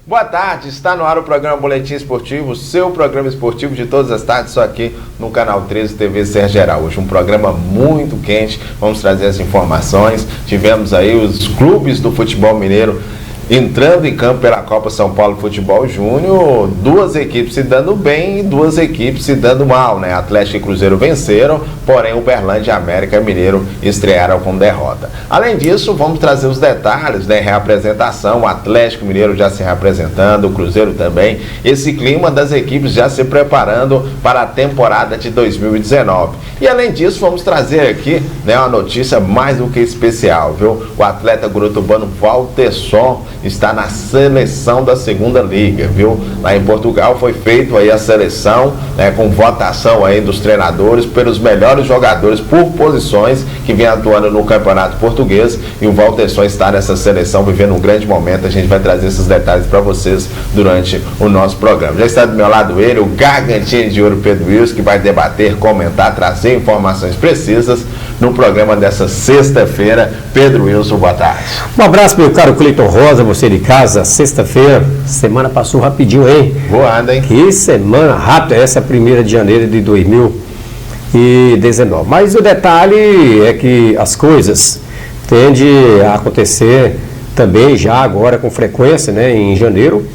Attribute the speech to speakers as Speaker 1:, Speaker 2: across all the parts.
Speaker 1: Boa tarde, está no ar o programa Boletim Esportivo, seu programa esportivo de todas as tardes, só aqui no canal 13 TV Serra Geral. Hoje um programa muito quente, vamos trazer as informações. Tivemos aí os clubes do futebol mineiro entrando em campo pela Copa São Paulo Futebol Júnior, duas equipes se dando bem e duas equipes se dando mal, né? Atlético e Cruzeiro venceram, porém Uberlândia e América Mineiro estrearam com derrota. Além disso, vamos trazer os detalhes da reapresentação, o Atlético Mineiro já se reapresentando, o Cruzeiro também, esse clima das equipes já se preparando para a temporada de 2019. E além disso, vamos trazer aqui, né, uma notícia mais do que especial, viu? O atleta gurutubano Valterson está na seleção da segunda liga, viu? Lá em Portugal foi feito aí a seleção, né, com votação aí dos treinadores pelos melhores jogadores por posições que vem atuando no campeonato português, e o Valterson está nessa seleção vivendo um grande momento. A gente vai trazer esses detalhes para vocês durante o nosso programa. Já está do meu lado ele, o Gargantinha de Ouro Pedro Wilson, que vai debater, comentar, trazer informações precisas no programa dessa sexta-feira. Pedro Wilson, boa tarde.
Speaker 2: Um abraço, meu caro Cleiton Rosa, você de casa. Sexta-feira, semana passou rapidinho, hein?
Speaker 1: Voando, hein?
Speaker 2: Que semana rápida, essa 1ª de janeiro de 2019. Mas o detalhe é que as coisas tendem a acontecer também já agora com frequência, né? Em janeiro,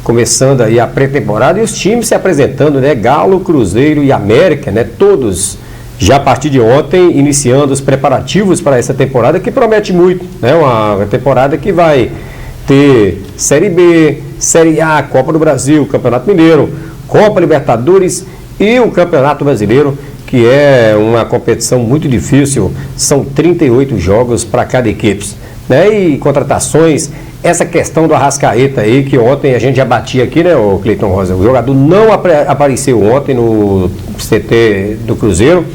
Speaker 2: começando aí a pré-temporada e os times se apresentando, né? Galo, Cruzeiro e América, né? Todos já a partir de ontem, iniciando os preparativos para essa temporada que promete muito, né? Uma temporada que vai ter Série B, Série A, Copa do Brasil, Campeonato Mineiro, Copa Libertadores e o Campeonato Brasileiro, que é uma competição muito difícil. São 38 jogos para cada equipe, né? E contratações, essa questão do Arrascaeta aí, que ontem a gente já batia aqui, né, o Cleiton Rosa? O jogador não apareceu ontem no CT do Cruzeiro,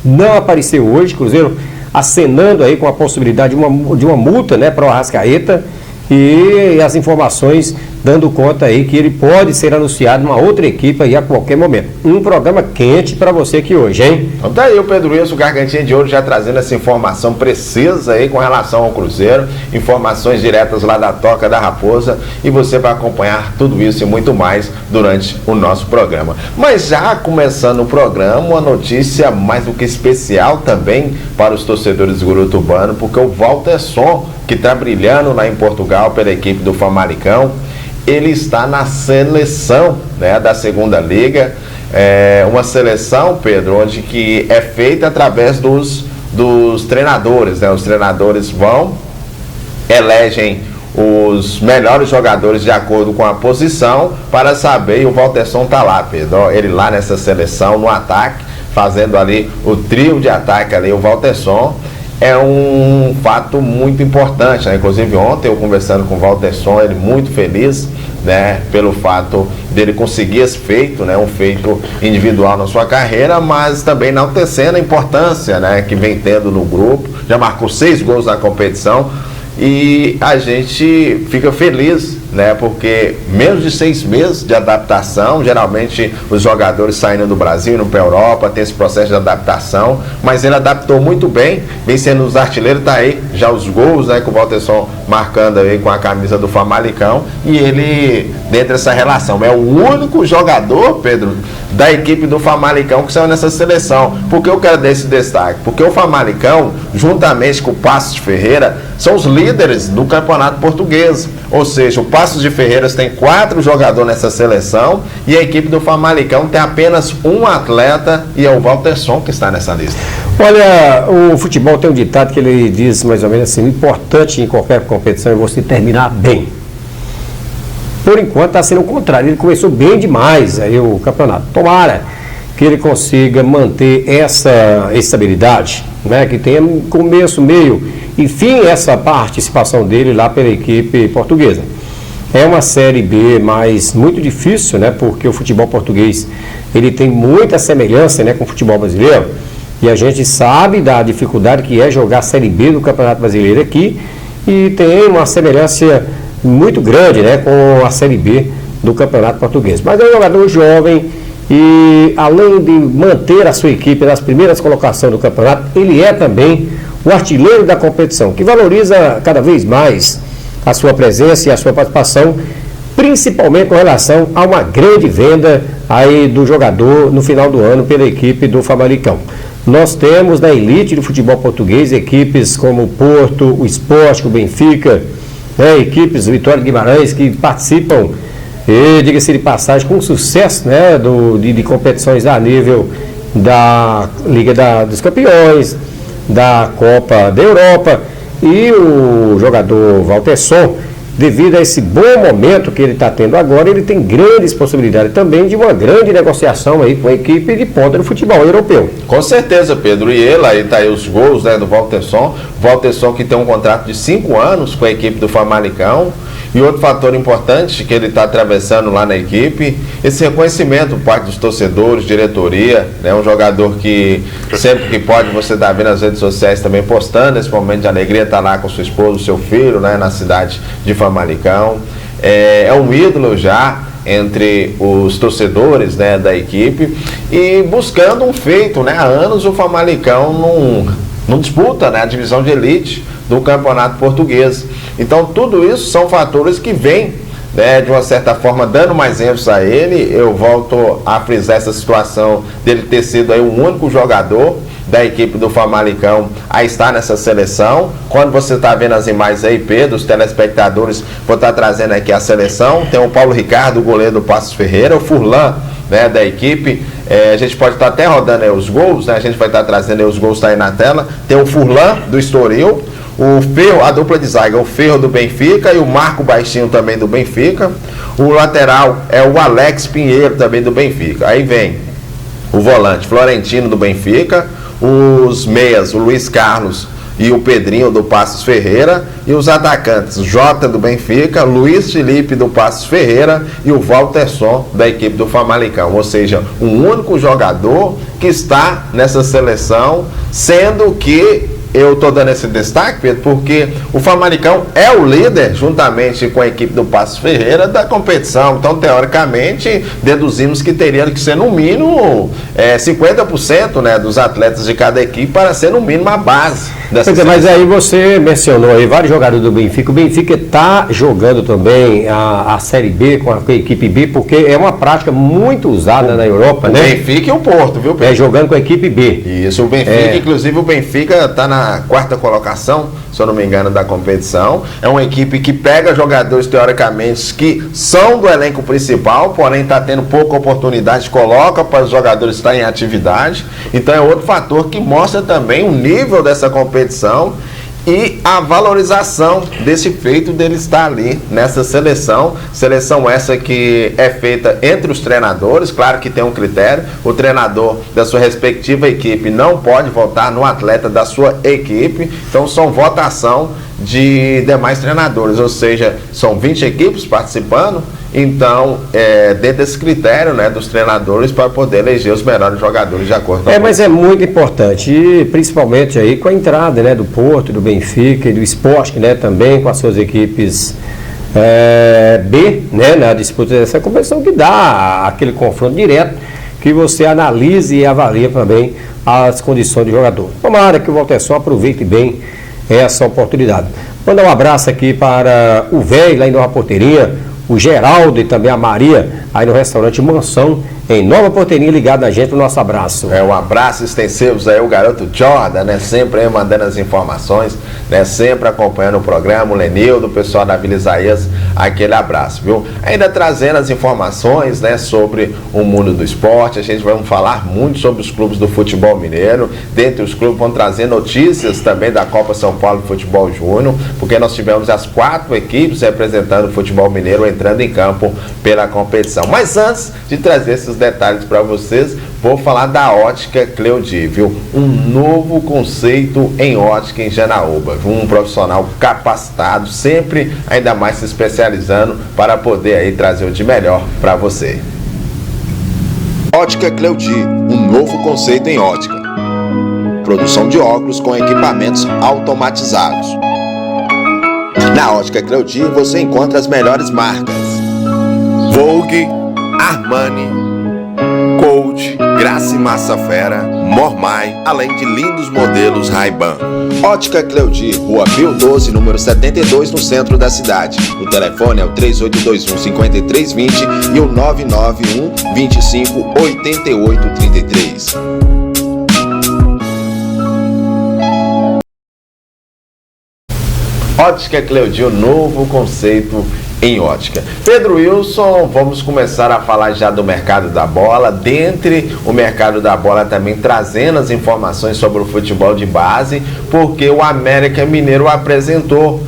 Speaker 2: não apareceu hoje. Cruzeiro acenando aí com a possibilidade de uma multa, né, para o Arrascaeta, e as informações dando conta aí que ele pode ser anunciado numa outra equipe aí a qualquer momento. Um programa quente para você aqui hoje, hein?
Speaker 1: Então tá aí o Pedro Wilson, o Gargantinha de Ouro, já trazendo essa informação precisa aí com relação ao Cruzeiro, informações diretas lá da Toca da Raposa, e você vai acompanhar tudo isso e muito mais durante o nosso programa. Mas já começando o programa, uma notícia mais do que especial também para os torcedores do Gurutubano, porque o Valterson, que está brilhando lá em Portugal pela equipe do Famalicão, ele está na seleção, né, da segunda liga, uma seleção, Pedro, onde que é feita através dos treinadores, né? Os treinadores elegem os melhores jogadores de acordo com a posição para saber, e o Valterson está lá, Pedro, ele lá nessa seleção, no ataque, fazendo ali o trio de ataque ali, o Valterson. É um fato muito importante, né? Inclusive ontem eu conversando com o Valterson, ele muito feliz, né, pelo fato dele conseguir esse feito, né, um feito individual na sua carreira, mas também enaltecendo a importância, né, que vem tendo no grupo. Já marcou 6 gols na competição e a gente fica feliz, né, porque menos de 6 meses de adaptação, geralmente os jogadores saindo do Brasil, indo para a Europa, tem esse processo de adaptação, mas ele adaptou muito bem, vem sendo os artilheiros, tá aí já os gols, né, com o Valterson marcando aí com a camisa do Famalicão, e ele, dentro dessa relação, é o único jogador, Pedro, da equipe do Famalicão que saiu nessa seleção. Por que eu quero dar esse destaque? Porque o Famalicão, juntamente com o Paços de Ferreira, são os líderes do campeonato português, ou seja, o Paços de Ferreiras tem 4 jogadores nessa seleção e a equipe do Famalicão tem apenas um atleta, e é o Valterson que está nessa lista.
Speaker 2: Olha, o futebol tem um ditado que ele diz mais ou menos assim: o importante em qualquer competição é você terminar bem. Por enquanto está sendo o contrário, ele começou bem demais aí o campeonato. Tomara que ele consiga manter essa estabilidade, né, que tenha começo, meio e fim essa participação dele lá pela equipe portuguesa. É uma Série B, mas muito difícil, né, porque o futebol português ele tem muita semelhança, né, com o futebol brasileiro, e a gente sabe da dificuldade que é jogar a Série B do Campeonato Brasileiro aqui, e tem uma semelhança muito grande, né, com a Série B do Campeonato Português. Mas é um jogador jovem e, além de manter a sua equipe nas primeiras colocações do campeonato, ele é também o artilheiro da competição, que valoriza cada vez mais a sua presença e a sua participação principalmente com relação a uma grande venda aí do jogador no final do ano pela equipe do Famalicão. Nós temos na elite do futebol português equipes como o Porto, o Sport, o Benfica, né, equipes Vitória de Guimarães que participam, e diga-se de passagem, com sucesso, né, de competições a nível da Liga dos Campeões, da Copa da Europa. E o jogador Valterson, devido a esse bom momento que ele está tendo agora, ele tem grandes possibilidades também de uma grande negociação aí com a equipe de ponta do futebol europeu.
Speaker 1: Com certeza, Pedro. E ele, aí tá aí os gols, né, do Valterson. Valterson que tem um contrato de 5 anos com a equipe do Famalicão. E outro fator importante que ele está atravessando lá na equipe, esse reconhecimento por parte dos torcedores, diretoria, né? Um jogador que sempre que pode você está vendo nas redes sociais também postando esse momento de alegria, está lá com sua esposa, seu filho, né? Na cidade de Famalicão. É um ídolo já entre os torcedores, né, da equipe, e buscando um feito, né? Há anos o Famalicão não disputa, né, a divisão de elite do campeonato português. Então tudo isso são fatores que vêm, né, de uma certa forma dando mais ênfase a ele. Eu volto a frisar essa situação dele ter sido aí o único jogador da equipe do Famalicão a estar nessa seleção. Quando você está vendo as imagens aí, Pedro, os telespectadores, vou estar trazendo aqui a seleção. Tem o Paulo Ricardo, o goleiro do Passos Ferreira, o Furlan, né, da equipe. A gente pode estar até rodando aí os gols, né? A gente vai estar trazendo aí os gols, tá aí na tela. Tem o Furlan do Estoril, o Ferro, a dupla de zaga, o Ferro do Benfica e o Marco Baixinho também do Benfica. O lateral é o Alex Pinheiro também do Benfica. Aí vem o volante Florentino do Benfica, os meias, o Luiz Carlos e o Pedrinho do Passos Ferreira, e os atacantes Jota do Benfica, Luiz Felipe do Passos Ferreira e o Valterson da equipe do Famalicão. Ou seja, um único jogador que está nessa seleção, sendo que eu estou dando esse destaque, Pedro, porque o Famalicão é o líder, juntamente com a equipe do Passos Ferreira, da competição. Então, teoricamente, deduzimos que teria que ser no mínimo 50%, né, dos atletas de cada equipe para ser no mínimo a base dessa seleção.
Speaker 2: Mas aí você mencionou aí vários jogadores do Benfica. O Benfica está jogando também a Série B com a equipe B, porque é uma prática muito usada na Europa, né?
Speaker 1: O Benfica e o Porto, viu, Pedro?
Speaker 2: Jogando com a equipe B.
Speaker 1: Isso, o Benfica, inclusive o Benfica está na 4ª colocação, se eu não me engano, da competição. É uma equipe que pega jogadores, teoricamente, que são do elenco principal, porém está tendo pouca oportunidade, coloca para os jogadores estarem em atividade. Então é outro fator que mostra também o nível dessa competição e a valorização desse feito dele estar ali nessa seleção essa que é feita entre os treinadores. Claro que tem um critério, o treinador da sua respectiva equipe não pode votar no atleta da sua equipe, então são votação de demais treinadores, ou seja, são 20 equipes participando. Então, dentro desse critério, né, dos treinadores para poder eleger os melhores jogadores de acordo com
Speaker 2: mas é muito importante, e principalmente aí com a entrada, né, do Porto, do Benfica e do Sport, né, também com as suas equipes B, né, na disputa dessa competição, que dá aquele confronto direto, que você analise e avalia também as condições do jogador. Tomara que o Valterson aproveite bem essa oportunidade. Mandar um abraço aqui para o velho lá em Nova Porteirinha, o Geraldo e também a Maria, aí no restaurante Mansão, em Nova Porteirinha, ligado a gente, o nosso abraço.
Speaker 1: Um abraço extensivo aí, o garoto Jordan, né, sempre aí mandando as informações, né, sempre acompanhando o programa, o Lenildo, o pessoal da Vila Isaías, aquele abraço, viu? Ainda trazendo as informações, né, sobre o mundo do esporte. A gente vai falar muito sobre os clubes do futebol mineiro. Dentre os clubes vão trazer notícias também da Copa São Paulo Futebol Júnior, porque nós tivemos as 4 equipes representando o futebol mineiro entrando em campo pela competição. Mas antes de trazer esses detalhes para vocês, vou falar da Ótica Cleudi, viu? Um novo conceito em ótica em Janaúba, um profissional capacitado, sempre ainda mais se especializando para poder aí trazer o de melhor para você. Ótica Cleudi, um novo conceito em ótica. Produção de óculos com equipamentos automatizados. Na Ótica Cleudi você encontra as melhores marcas: Vogue, Armani, Coach, Graça e Massafera, Mormai, além de lindos modelos Ray-Ban. Ótica Cleudi, Rua Pio 12, número 72, no centro da cidade. O telefone é o 3821-5320 e o 991-25-8833. Ótica Cleudi, o novo conceito em ótica. Pedro Wilson, vamos começar a falar já do mercado da bola. Dentre o mercado da bola também trazendo as informações sobre o futebol de base, porque o América Mineiro apresentou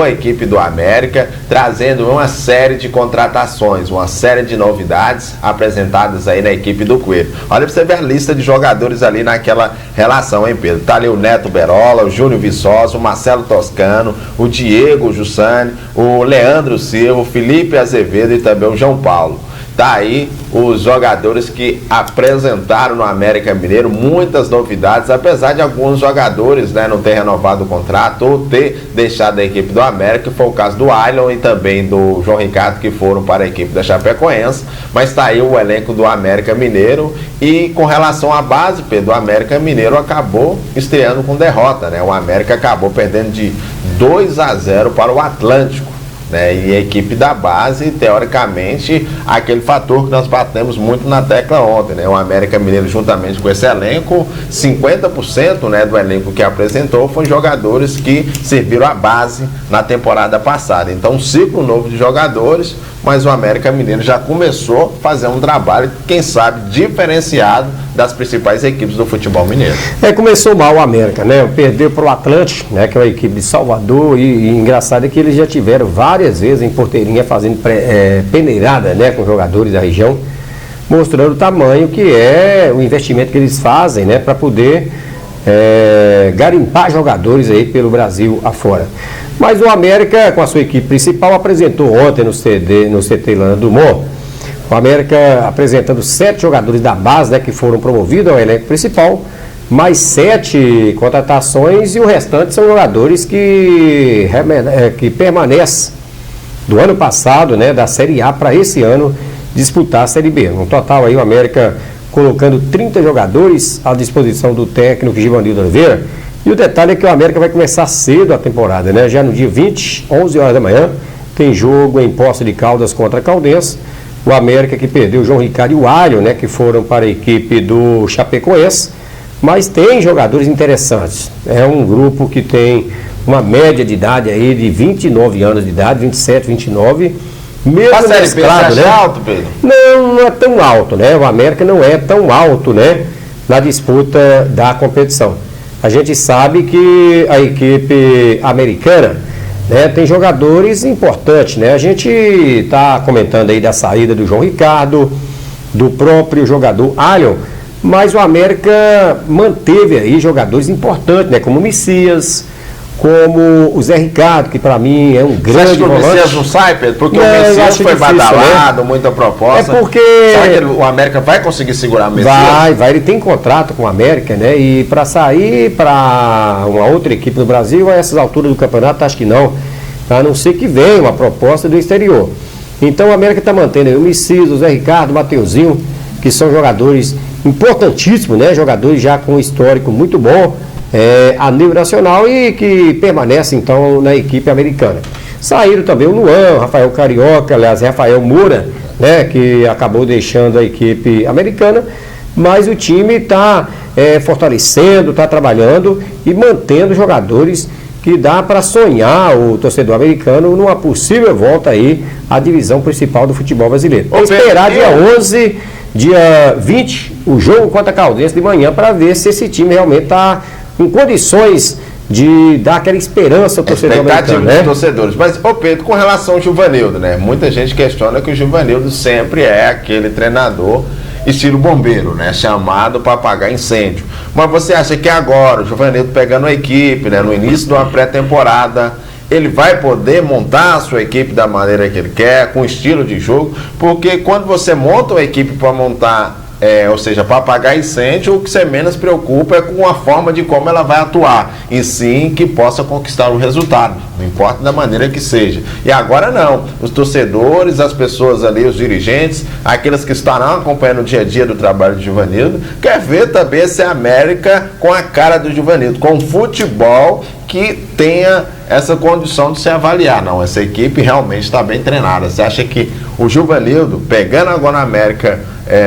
Speaker 1: a equipe do América, trazendo uma série de contratações, uma série de novidades apresentadas aí na equipe do Coelho. Olha pra você ver a lista de jogadores ali naquela relação, hein, Pedro? Tá ali o Neto Berola, o Júnior Viçosa, o Marcelo Toscano, o Diego Jussani, o Leandro Silva, o Felipe Azevedo e também o João Paulo. Tá aí os jogadores que apresentaram no América Mineiro, muitas novidades, apesar de alguns jogadores não ter renovado o contrato ou ter deixado a equipe do América, que foi o caso do Ailon e também do João Ricardo, que foram para a equipe da Chapecoense, mas tá aí o elenco do América Mineiro. E com relação à base, Pedro, o América Mineiro acabou estreando com derrota, o América acabou perdendo de 2-0 para o Atlântico. E a equipe da base, teoricamente, aquele fator que nós batemos muito na tecla ontem, o América Mineiro, juntamente com esse elenco, 50% do elenco que apresentou foram jogadores que serviram a base na temporada passada. Então, um ciclo novo de jogadores, mas o América Mineiro já começou a fazer um trabalho, quem sabe, diferenciado das principais equipes do futebol mineiro. Começou mal o América, perdeu para o Atlântico, que é uma equipe de Salvador, e engraçado é que eles já tiveram várias vezes em Porteirinha fazendo peneirada, com jogadores da região, mostrando o tamanho que é o investimento que eles fazem, para poder garimpar jogadores aí pelo Brasil afora. Mas o América, com a sua equipe principal, apresentou ontem no CT Lana Dumont, o América apresentando 7 jogadores da base, que foram promovidos ao elenco principal, mais 7 contratações, e o restante são jogadores que permanecem do ano passado, da Série A para esse ano disputar a Série B. No total aí o América colocando 30 jogadores à disposição do técnico Givanildo Oliveira. E o detalhe é que o América vai começar cedo a temporada, já no dia 20, 11 horas da manhã, tem jogo em Poços de Caldas contra a Caldense. O América que perdeu o João Ricardo e o Ailon, que foram para a equipe do Chapecoense, mas tem jogadores interessantes. É um grupo que tem uma média de idade aí de 29 anos de idade, 27, 29. Mesmo a Série B, você acha alto, Pedro? Não é tão alto, O América não é tão alto, na disputa da competição. A gente sabe que a equipe americana, tem jogadores importantes, A gente está comentando aí da saída do João Ricardo, do próprio jogador Ailon, mas o América manteve aí jogadores importantes, como o Messias, como o Zé Ricardo, que para mim é um grande volante. O Messias não sai, Pedro? Porque o Messias foi badalado, muita proposta. É porque... Será que o América vai conseguir segurar o Messias? Vai, ele tem contrato com o América, e para sair para uma outra equipe no Brasil, a essas alturas do campeonato, acho que não. A não ser que venha uma proposta do exterior. Então o América está mantendo aí o Messias, o Zé Ricardo, o Mateuzinho, que são jogadores importantíssimos, jogadores já com um histórico muito bom, a nível nacional, e que permanece então na equipe americana. Saíram também o Luan, Rafael Carioca, aliás, Rafael Moura, que acabou deixando a equipe americana, mas o time está fortalecendo, está trabalhando e mantendo jogadores que dá para sonhar o torcedor americano numa possível volta aí à divisão principal do futebol brasileiro. Vamos esperar dia 11, dia 20, o jogo contra a Caldense de manhã, para ver se esse time realmente está em condições de dar aquela esperança ao torcedor americano, dos torcedores. Mas, Pedro, com relação ao Givanildo, muita gente questiona que o Givanildo sempre é aquele treinador estilo bombeiro, chamado para apagar incêndio. Mas você acha que agora, o Givanildo pegando a equipe, no início de uma pré-temporada, ele vai poder montar a sua equipe da maneira que ele quer, com estilo de jogo? Porque quando você monta uma equipe para montar, ou seja, para apagar incêndio, o que você menos preocupa é com a forma de como ela vai atuar, e sim que possa conquistar o resultado. não importa da maneira que seja. E agora não, os torcedores, as pessoas ali, os dirigentes, aqueles que estarão acompanhando o dia a dia do trabalho de Givanildo, quer ver também esse América com a cara do Givanildo, com futebol que tenha essa condição de se avaliar. Não, essa equipe realmente está bem treinada. Você acha que o Givanildo, pegando agora na América,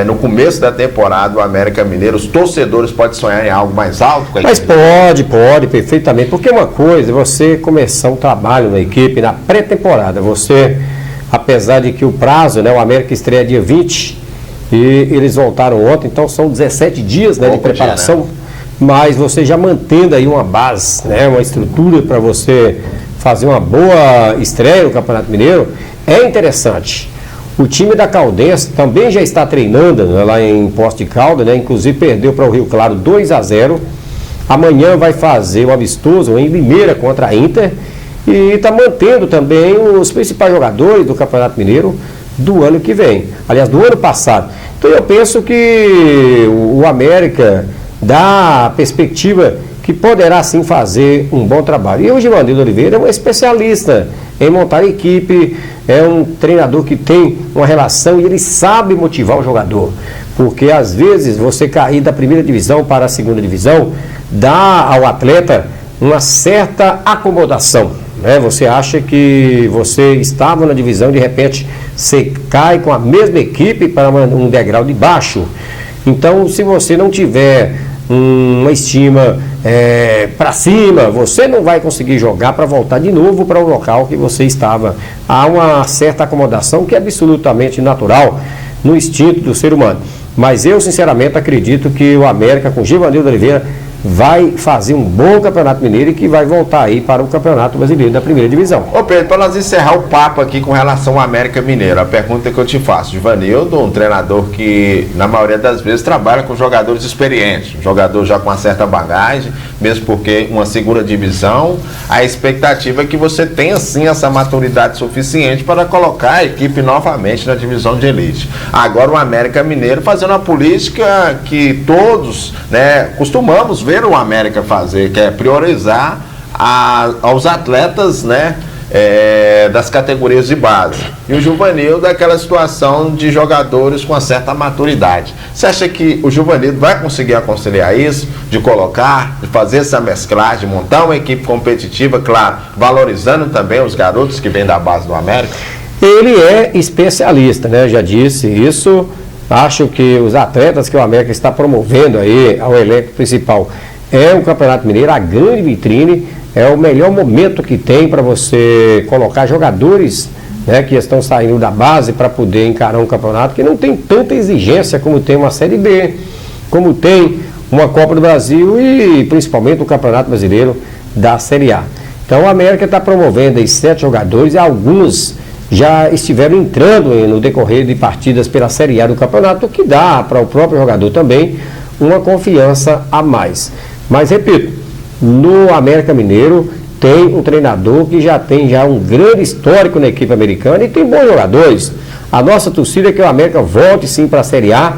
Speaker 1: no começo da temporada, o América Mineiro, os torcedores podem sonhar em algo mais alto com a
Speaker 2: Mas pode, perfeitamente. Porque uma coisa é você começar um trabalho na equipe na pré-temporada. Você, apesar de que o prazo, né, o América estreia dia 20 e eles voltaram ontem, então são 17 dias, né, de preparação. Dia, né? Mas você já mantendo aí uma base, né, uma estrutura para você fazer uma boa estreia no Campeonato Mineiro, é interessante. O time da Caldense também já está treinando, né, lá em Poços de Caldas, né, inclusive perdeu para o Rio Claro 2-0. Amanhã vai fazer o amistoso em Limeira contra a Inter e está mantendo também os principais jogadores do Campeonato Mineiro do ano que vem, aliás, do ano passado. Então eu penso que o América dá a perspectiva que poderá sim fazer um bom trabalho. E o Givanildo Oliveira é um especialista em montar equipe, é um treinador que tem uma relação e ele sabe motivar o jogador, porque às vezes você cair da primeira divisão para a segunda divisão dá ao atleta uma certa acomodação, né? Você acha que você estava na divisão, de repente você cai com a mesma equipe para um degrau de baixo. Então, se você não tiver uma estima para cima, você não vai conseguir jogar para voltar de novo para o local que você estava. Há uma certa acomodação que é absolutamente natural no instinto do ser humano. Mas eu, sinceramente, acredito que o América, com Givanildo Oliveira, vai fazer um bom Campeonato Mineiro e que vai voltar aí para o Campeonato Brasileiro da Primeira Divisão.
Speaker 1: Ô Pedro, para nós encerrar o papo aqui com relação ao América Mineiro, a pergunta que eu te faço: Givanildo, um treinador que na maioria das vezes trabalha com jogadores experientes, um jogador já com uma certa bagagem, mesmo porque uma segunda divisão, a expectativa é que você tenha sim essa maturidade suficiente para colocar a equipe novamente na divisão de elite. Agora o América Mineiro fazendo a política que todos, né, costumamos ver o América fazer, que é priorizar aos atletas, né, das categorias de base. E o Givanildo daquela situação de jogadores com uma certa maturidade. Você acha que o Givanildo vai conseguir conciliar isso, de colocar, de fazer essa mesclagem, montar uma equipe competitiva, claro, valorizando também os garotos que vêm da base do América?
Speaker 2: Ele é especialista, né? Eu já disse isso. Acho que os atletas que o América está promovendo aí ao elenco principal é o Campeonato Mineiro, a grande vitrine, é o melhor momento que tem para você colocar jogadores, né, que estão saindo da base para poder encarar um campeonato que não tem tanta exigência como tem uma Série B, como tem uma Copa do Brasil e principalmente o Campeonato Brasileiro da Série A. Então o América está promovendo aí 7 jogadores e alguns já estiveram entrando no decorrer de partidas pela Série A do campeonato, o que dá para o próprio jogador também uma confiança a mais. Mas repito, no América Mineiro tem um treinador que já tem um grande histórico na equipe americana e tem bons jogadores. A nossa torcida é que o América volte sim para a Série A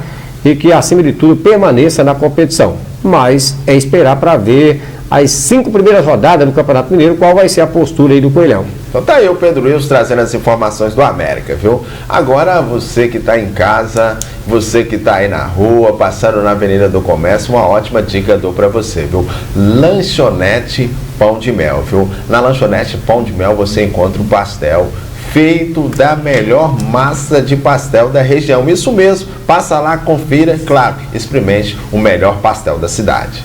Speaker 2: e que, acima de tudo, permaneça na competição. Mas é esperar para ver as 5 primeiras rodadas do Campeonato Mineiro, qual vai ser a postura aí do Coelhão.
Speaker 1: Então tá aí o Pedro Wilson trazendo as informações do América, viu? Agora você que está em casa, você que está aí na rua, passando na Avenida do Comércio, uma ótima dica dou para você, viu? Lanchonete Pão de Mel, viu? Na Lanchonete Pão de Mel você encontra um pastel feito da melhor massa de pastel da região. Isso mesmo, passa lá, confira, claro, experimente o melhor pastel da cidade.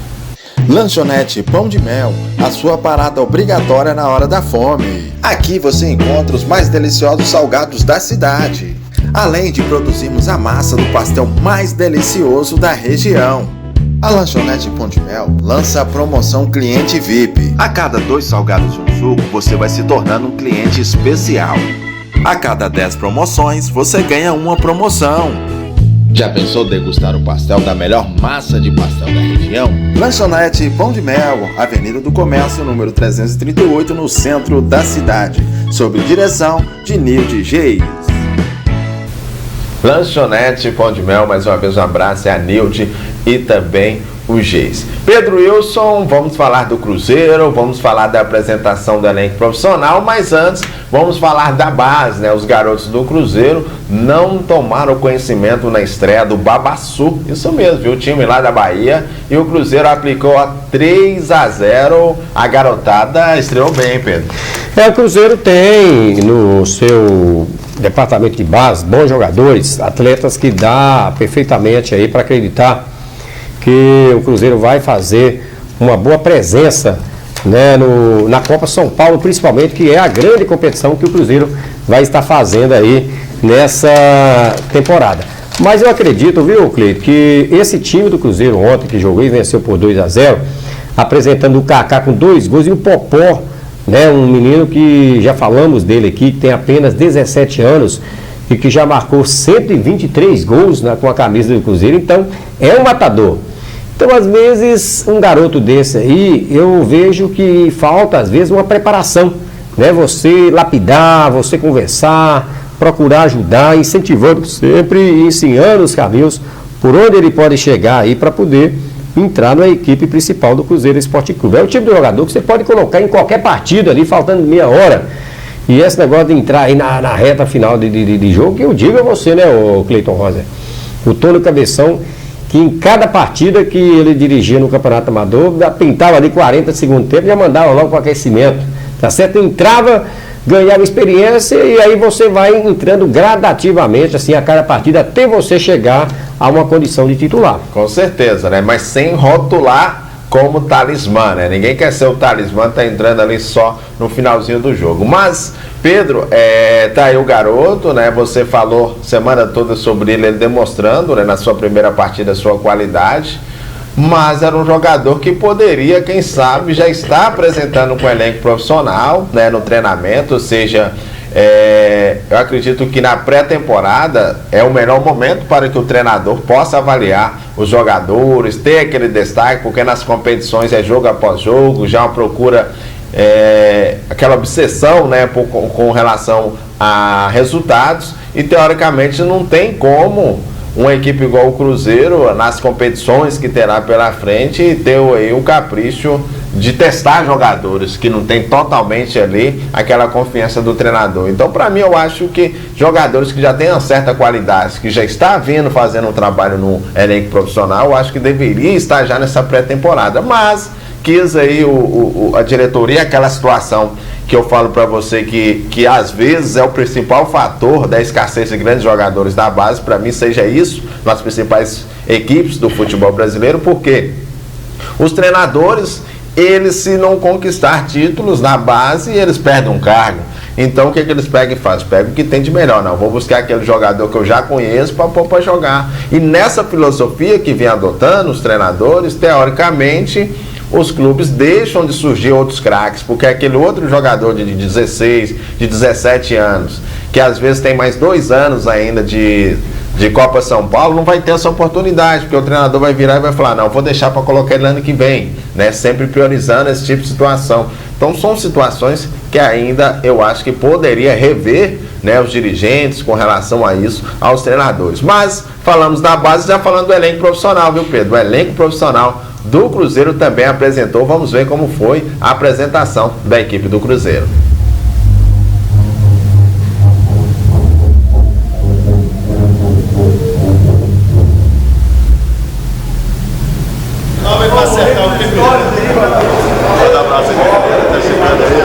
Speaker 3: Lanchonete Pão de Mel, a sua parada obrigatória na hora da fome. Aqui você encontra os mais deliciosos salgados da cidade, além de produzirmos a massa do pastel mais delicioso da região. A Lanchonete Pão de Mel lança a promoção Cliente VIP. A cada 2 salgados e um suco, você vai se tornando um cliente especial. A cada 10 promoções, você ganha uma promoção.
Speaker 1: Já pensou degustar o pastel da melhor massa de pastel da região?
Speaker 3: Lanchonete Pão de Mel, Avenida do Comércio, número 338, no centro da cidade, sob direção de Nilde Geis.
Speaker 1: Lanchonete Pão de Mel, mais uma vez um abraço, é a Nilde e também o os Gs. Pedro Wilson, vamos falar do Cruzeiro, vamos falar da apresentação do elenco profissional, mas antes vamos falar da base, né? Os garotos do Cruzeiro não tomaram conhecimento na estreia do Babaçu, isso mesmo, viu? O time lá da Bahia, e o Cruzeiro aplicou a 3-0, a garotada estreou bem, Pedro.
Speaker 2: O Cruzeiro tem no seu departamento de base bons jogadores, atletas que dá perfeitamente aí para acreditar que o Cruzeiro vai fazer uma boa presença, né, na Copa São Paulo, principalmente, que é a grande competição que o Cruzeiro vai estar fazendo aí nessa temporada. Mas eu acredito, viu, Cleito, que esse time do Cruzeiro ontem, que jogou e venceu por 2-0, apresentando o Kaká com 2 gols e o Popó, né, um menino que já falamos dele aqui, que tem apenas 17 anos e que já marcou 123 gols com a camisa do Cruzeiro, então é um matador. Então, às vezes, um garoto desse aí, eu vejo que falta, às vezes, uma preparação, né? Você lapidar, você conversar, procurar ajudar, incentivando sempre e ensinando os caminhos por onde ele pode chegar aí para poder entrar na equipe principal do Cruzeiro Esporte Clube. É o tipo de jogador que você pode colocar em qualquer partido ali, faltando meia hora. E esse negócio de entrar aí na reta final de jogo, que eu digo a você, né, o Cleiton Rosa? O Tony Cabeção, que em cada partida que ele dirigia no Campeonato Amador, pintava ali 40 de segundo tempo, já mandava logo para o aquecimento, tá certo? Entrava, ganhava experiência e aí você vai entrando gradativamente, assim, a cada partida, até você chegar a uma condição de titular.
Speaker 1: Com certeza, né? Mas sem rotular como talismã, né? Ninguém quer ser o talismã, tá entrando ali só no finalzinho do jogo. Mas, Pedro, tá aí o garoto, né? Você falou semana toda sobre ele demonstrando, né, na sua primeira partida a sua qualidade, mas era um jogador que poderia, quem sabe, já estar apresentando com o elenco profissional, né, no treinamento, ou seja, eu acredito que na pré-temporada é o melhor momento para que o treinador possa avaliar os jogadores, ter aquele destaque, porque nas competições é jogo após jogo, já procura aquela obsessão, né, com relação a resultados, e teoricamente não tem como uma equipe igual o Cruzeiro, nas competições que terá pela frente, ter aí o capricho de testar jogadores que não tem totalmente ali aquela confiança do treinador. Então, para mim, eu acho que jogadores que já têm uma certa qualidade, que já está vindo fazendo um trabalho no elenco profissional, eu acho que deveria estar já nessa pré-temporada. Mas quis aí a diretoria, aquela situação que eu falo para você que às vezes é o principal fator da escassez de grandes jogadores da base, para mim seja isso nas principais equipes do futebol brasileiro, porque os treinadores, eles, se não conquistar títulos na base, eles perdem um cargo. Então o que eles pegam e fazem? Pegam o que tem de melhor. Não, vou buscar aquele jogador que eu já conheço para pôr para jogar. E nessa filosofia que vem adotando os treinadores, teoricamente os clubes deixam de surgir outros craques, porque aquele outro jogador de 16, de 17 anos, que às vezes tem mais 2 anos ainda de Copa São Paulo, não vai ter essa oportunidade, porque o treinador vai virar e vai falar, não, vou deixar para colocar ele ano que vem, né? Sempre priorizando esse tipo de situação. Então são situações que ainda eu acho que poderia rever, né, os dirigentes com relação a isso, aos treinadores. Mas falamos da base, já falando do elenco profissional, viu, Pedro? O elenco profissional do Cruzeiro também apresentou, vamos ver como foi a apresentação da equipe do Cruzeiro.
Speaker 4: Não vai acertar o primeiro. Manda abraço aqui, tá chegando aí.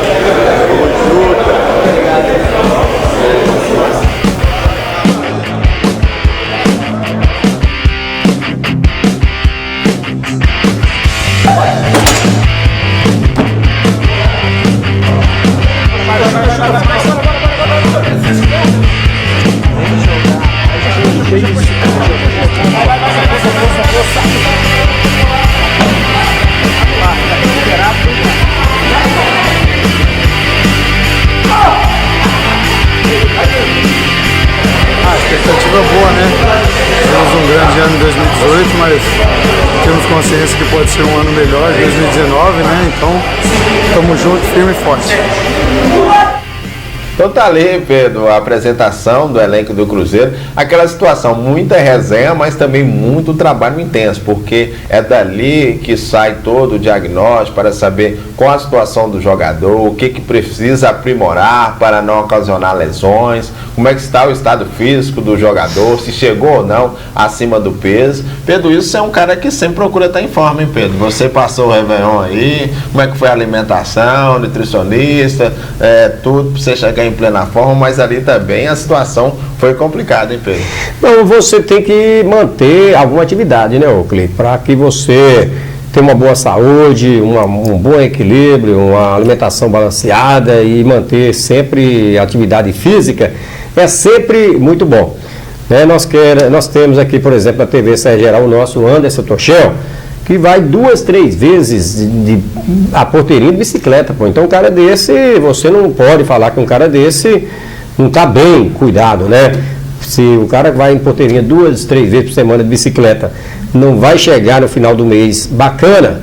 Speaker 5: Expectativa boa, né? Tivemos um grande ano em 2018, mas temos consciência que pode ser um ano melhor em 2019, né? Então, estamos juntos, firme e forte.
Speaker 1: Então tá ali, Pedro, a apresentação do elenco do Cruzeiro, aquela situação, muita resenha, mas também muito trabalho intenso, porque é dali que sai todo o diagnóstico para saber qual a situação do jogador, o que precisa aprimorar para não ocasionar lesões, como é que está o estado físico do jogador, se chegou ou não acima do peso. Pedro, isso é um cara que sempre procura estar em forma, hein, Pedro? Você passou o Réveillon aí, como é que foi a alimentação, nutricionista, tudo para você chegar em plena forma, mas ali também a situação foi complicada, hein, Pedro?
Speaker 2: Não, você tem que manter alguma atividade, né, Cleiton, para que você tenha uma boa saúde, um bom equilíbrio, uma alimentação balanceada e manter sempre atividade física é sempre muito bom. Né? Nós temos aqui, por exemplo, na TV Serra Geral, o nosso Anderson Tochel, que vai 2, 3 vezes a porteirinha de bicicleta, pô. Então um cara desse, você não pode falar que um cara desse não está bem cuidado, né? Se o cara vai em porteirinha 2, 3 vezes por semana de bicicleta, não vai chegar no final do mês bacana,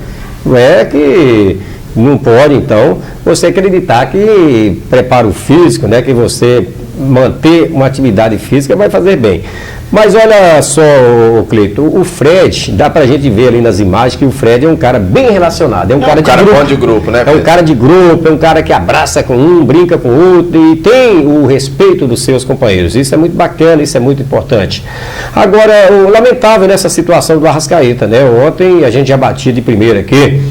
Speaker 2: é que não pode, então, você acreditar que preparo físico, né, que você manter uma atividade física vai fazer bem. Mas olha só, Cleiton, o Fred, dá pra gente ver ali nas imagens que o Fred é um cara bem relacionado, é um cara
Speaker 1: bom de grupo, né, Pedro?
Speaker 2: É um cara de grupo, é um cara que abraça com um, brinca com o outro e tem o respeito dos seus companheiros. Isso é muito bacana, isso é muito importante. Agora, o lamentável nessa situação do Arrascaeta, né? Ontem a gente já batia de primeira aqui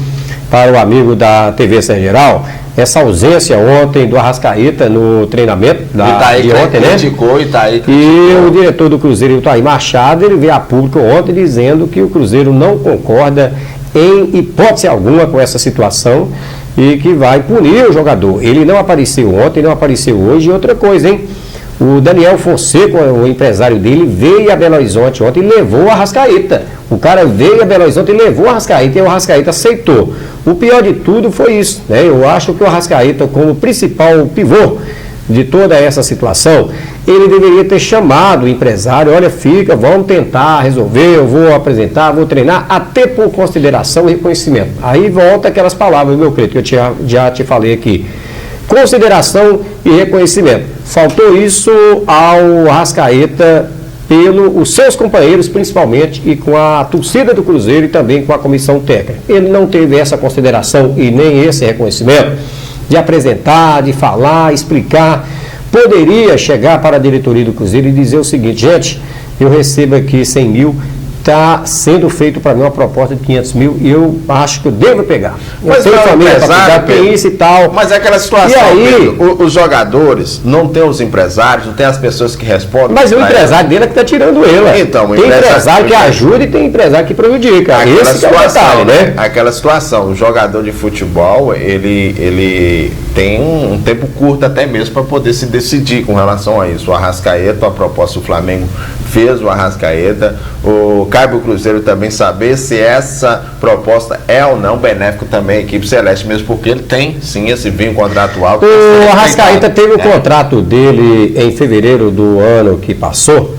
Speaker 2: para o amigo da TV Serra Geral, essa ausência ontem do Arrascaeta no treinamento de ontem, né? E o diretor do Cruzeiro, o Itaí Machado, ele veio a público ontem dizendo que o Cruzeiro não concorda em hipótese alguma com essa situação e que vai punir o jogador. Ele não apareceu ontem, não apareceu hoje. E outra coisa, hein? O Daniel Fonseca, o empresário dele, veio a Belo Horizonte ontem e levou o Arrascaeta. O cara veio a Belo Horizonte e levou o Arrascaeta e o Arrascaeta aceitou. O pior de tudo foi isso, né? Eu acho que o Arrascaeta, como principal pivô de toda essa situação, ele deveria ter chamado o empresário, olha, vamos tentar resolver, eu vou apresentar, vou treinar, até por consideração e reconhecimento. Aí volta aquelas palavras, meu querido, que eu já te falei aqui. Consideração e reconhecimento. Faltou isso ao Arrascaeta pelos seus companheiros, principalmente, e com a torcida do Cruzeiro e também com a comissão técnica. Ele não teve essa consideração e nem esse reconhecimento de apresentar, de falar, explicar. Poderia chegar para a diretoria do Cruzeiro e dizer o seguinte: gente, eu recebo aqui 100 mil, está sendo feito para mim uma proposta de 500 mil e eu acho que eu devo pegar.
Speaker 1: Mas
Speaker 2: eu tenho família para cuidar, tem isso e tal.
Speaker 1: Mas é aquela situação,
Speaker 2: e aí,
Speaker 1: Pedro, os jogadores não tem os empresários, não tem as pessoas que respondem.
Speaker 2: Mas o empresário dele é que está tirando ele.
Speaker 1: Então,
Speaker 2: tem empresário que ajuda e tem empresário que prejudica. Esse é o detalhe, né?
Speaker 1: Aquela situação, o jogador de futebol, ele tem um tempo curto até mesmo para poder se decidir com relação a isso. O Arrascaeta, a proposta do Flamengo fez o Arrascaeta, cabe o Cruzeiro também saber se essa proposta é ou não benéfico também à equipe celeste, mesmo porque ele tem sim esse vínculo contratual.
Speaker 2: O Arrascaeta teve o contrato dele em fevereiro do ano que passou,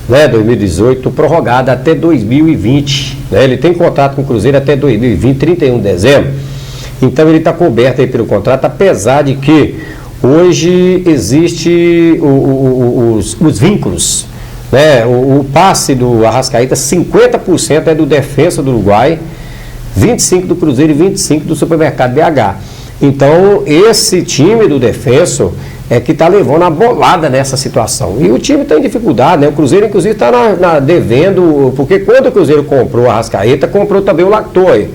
Speaker 2: né, 2018, prorrogado até 2020. Né, ele tem contrato com o Cruzeiro até 2020, 31 de dezembro. Então ele está coberto aí pelo contrato, apesar de que hoje existe os vínculos. Né, o passe do Arrascaeta, 50% é do Defensa do Uruguai, 25% do Cruzeiro e 25% do Supermercado BH. Então, esse time do Defensa é que está levando a bolada nessa situação. E o time está em dificuldade, né? O Cruzeiro, inclusive, está devendo, porque quando o Cruzeiro comprou o Arrascaeta, comprou também o Lactoy.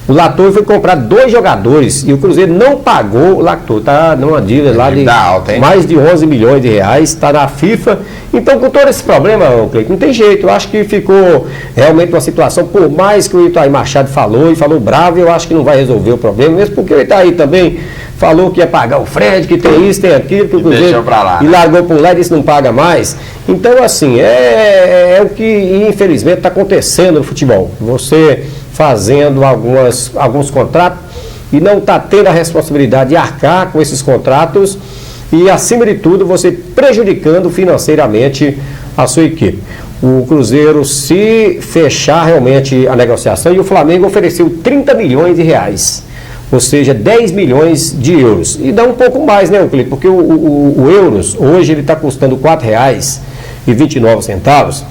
Speaker 2: O Lactoy foi comprar 2 jogadores e o Cruzeiro não pagou o Lactoy. Está numa dívida lá de alta, mais de 11 milhões de reais, está na FIFA. Então, com todo esse problema, Cleiton, não tem jeito. Eu acho que ficou realmente uma situação, por mais que o Itaí Machado falou e falou bravo, eu acho que não vai resolver o problema, mesmo porque o Itaí também falou que ia pagar o Fred, que tem isso, tem aquilo, que o Cruzeiro
Speaker 1: lá,
Speaker 2: e largou para um lado e disse não paga mais. Então, assim, é o que infelizmente está acontecendo no futebol. Você fazendo alguns contratos e não está tendo a responsabilidade de arcar com esses contratos e, acima de tudo, você prejudicando financeiramente a sua equipe. O Cruzeiro, se fechar realmente a negociação, e o Flamengo ofereceu 30 milhões de reais. ou seja, 10 milhões de euros. E dá um pouco mais, né, Euclides? Porque o euros, hoje, ele está custando R$ 4,29.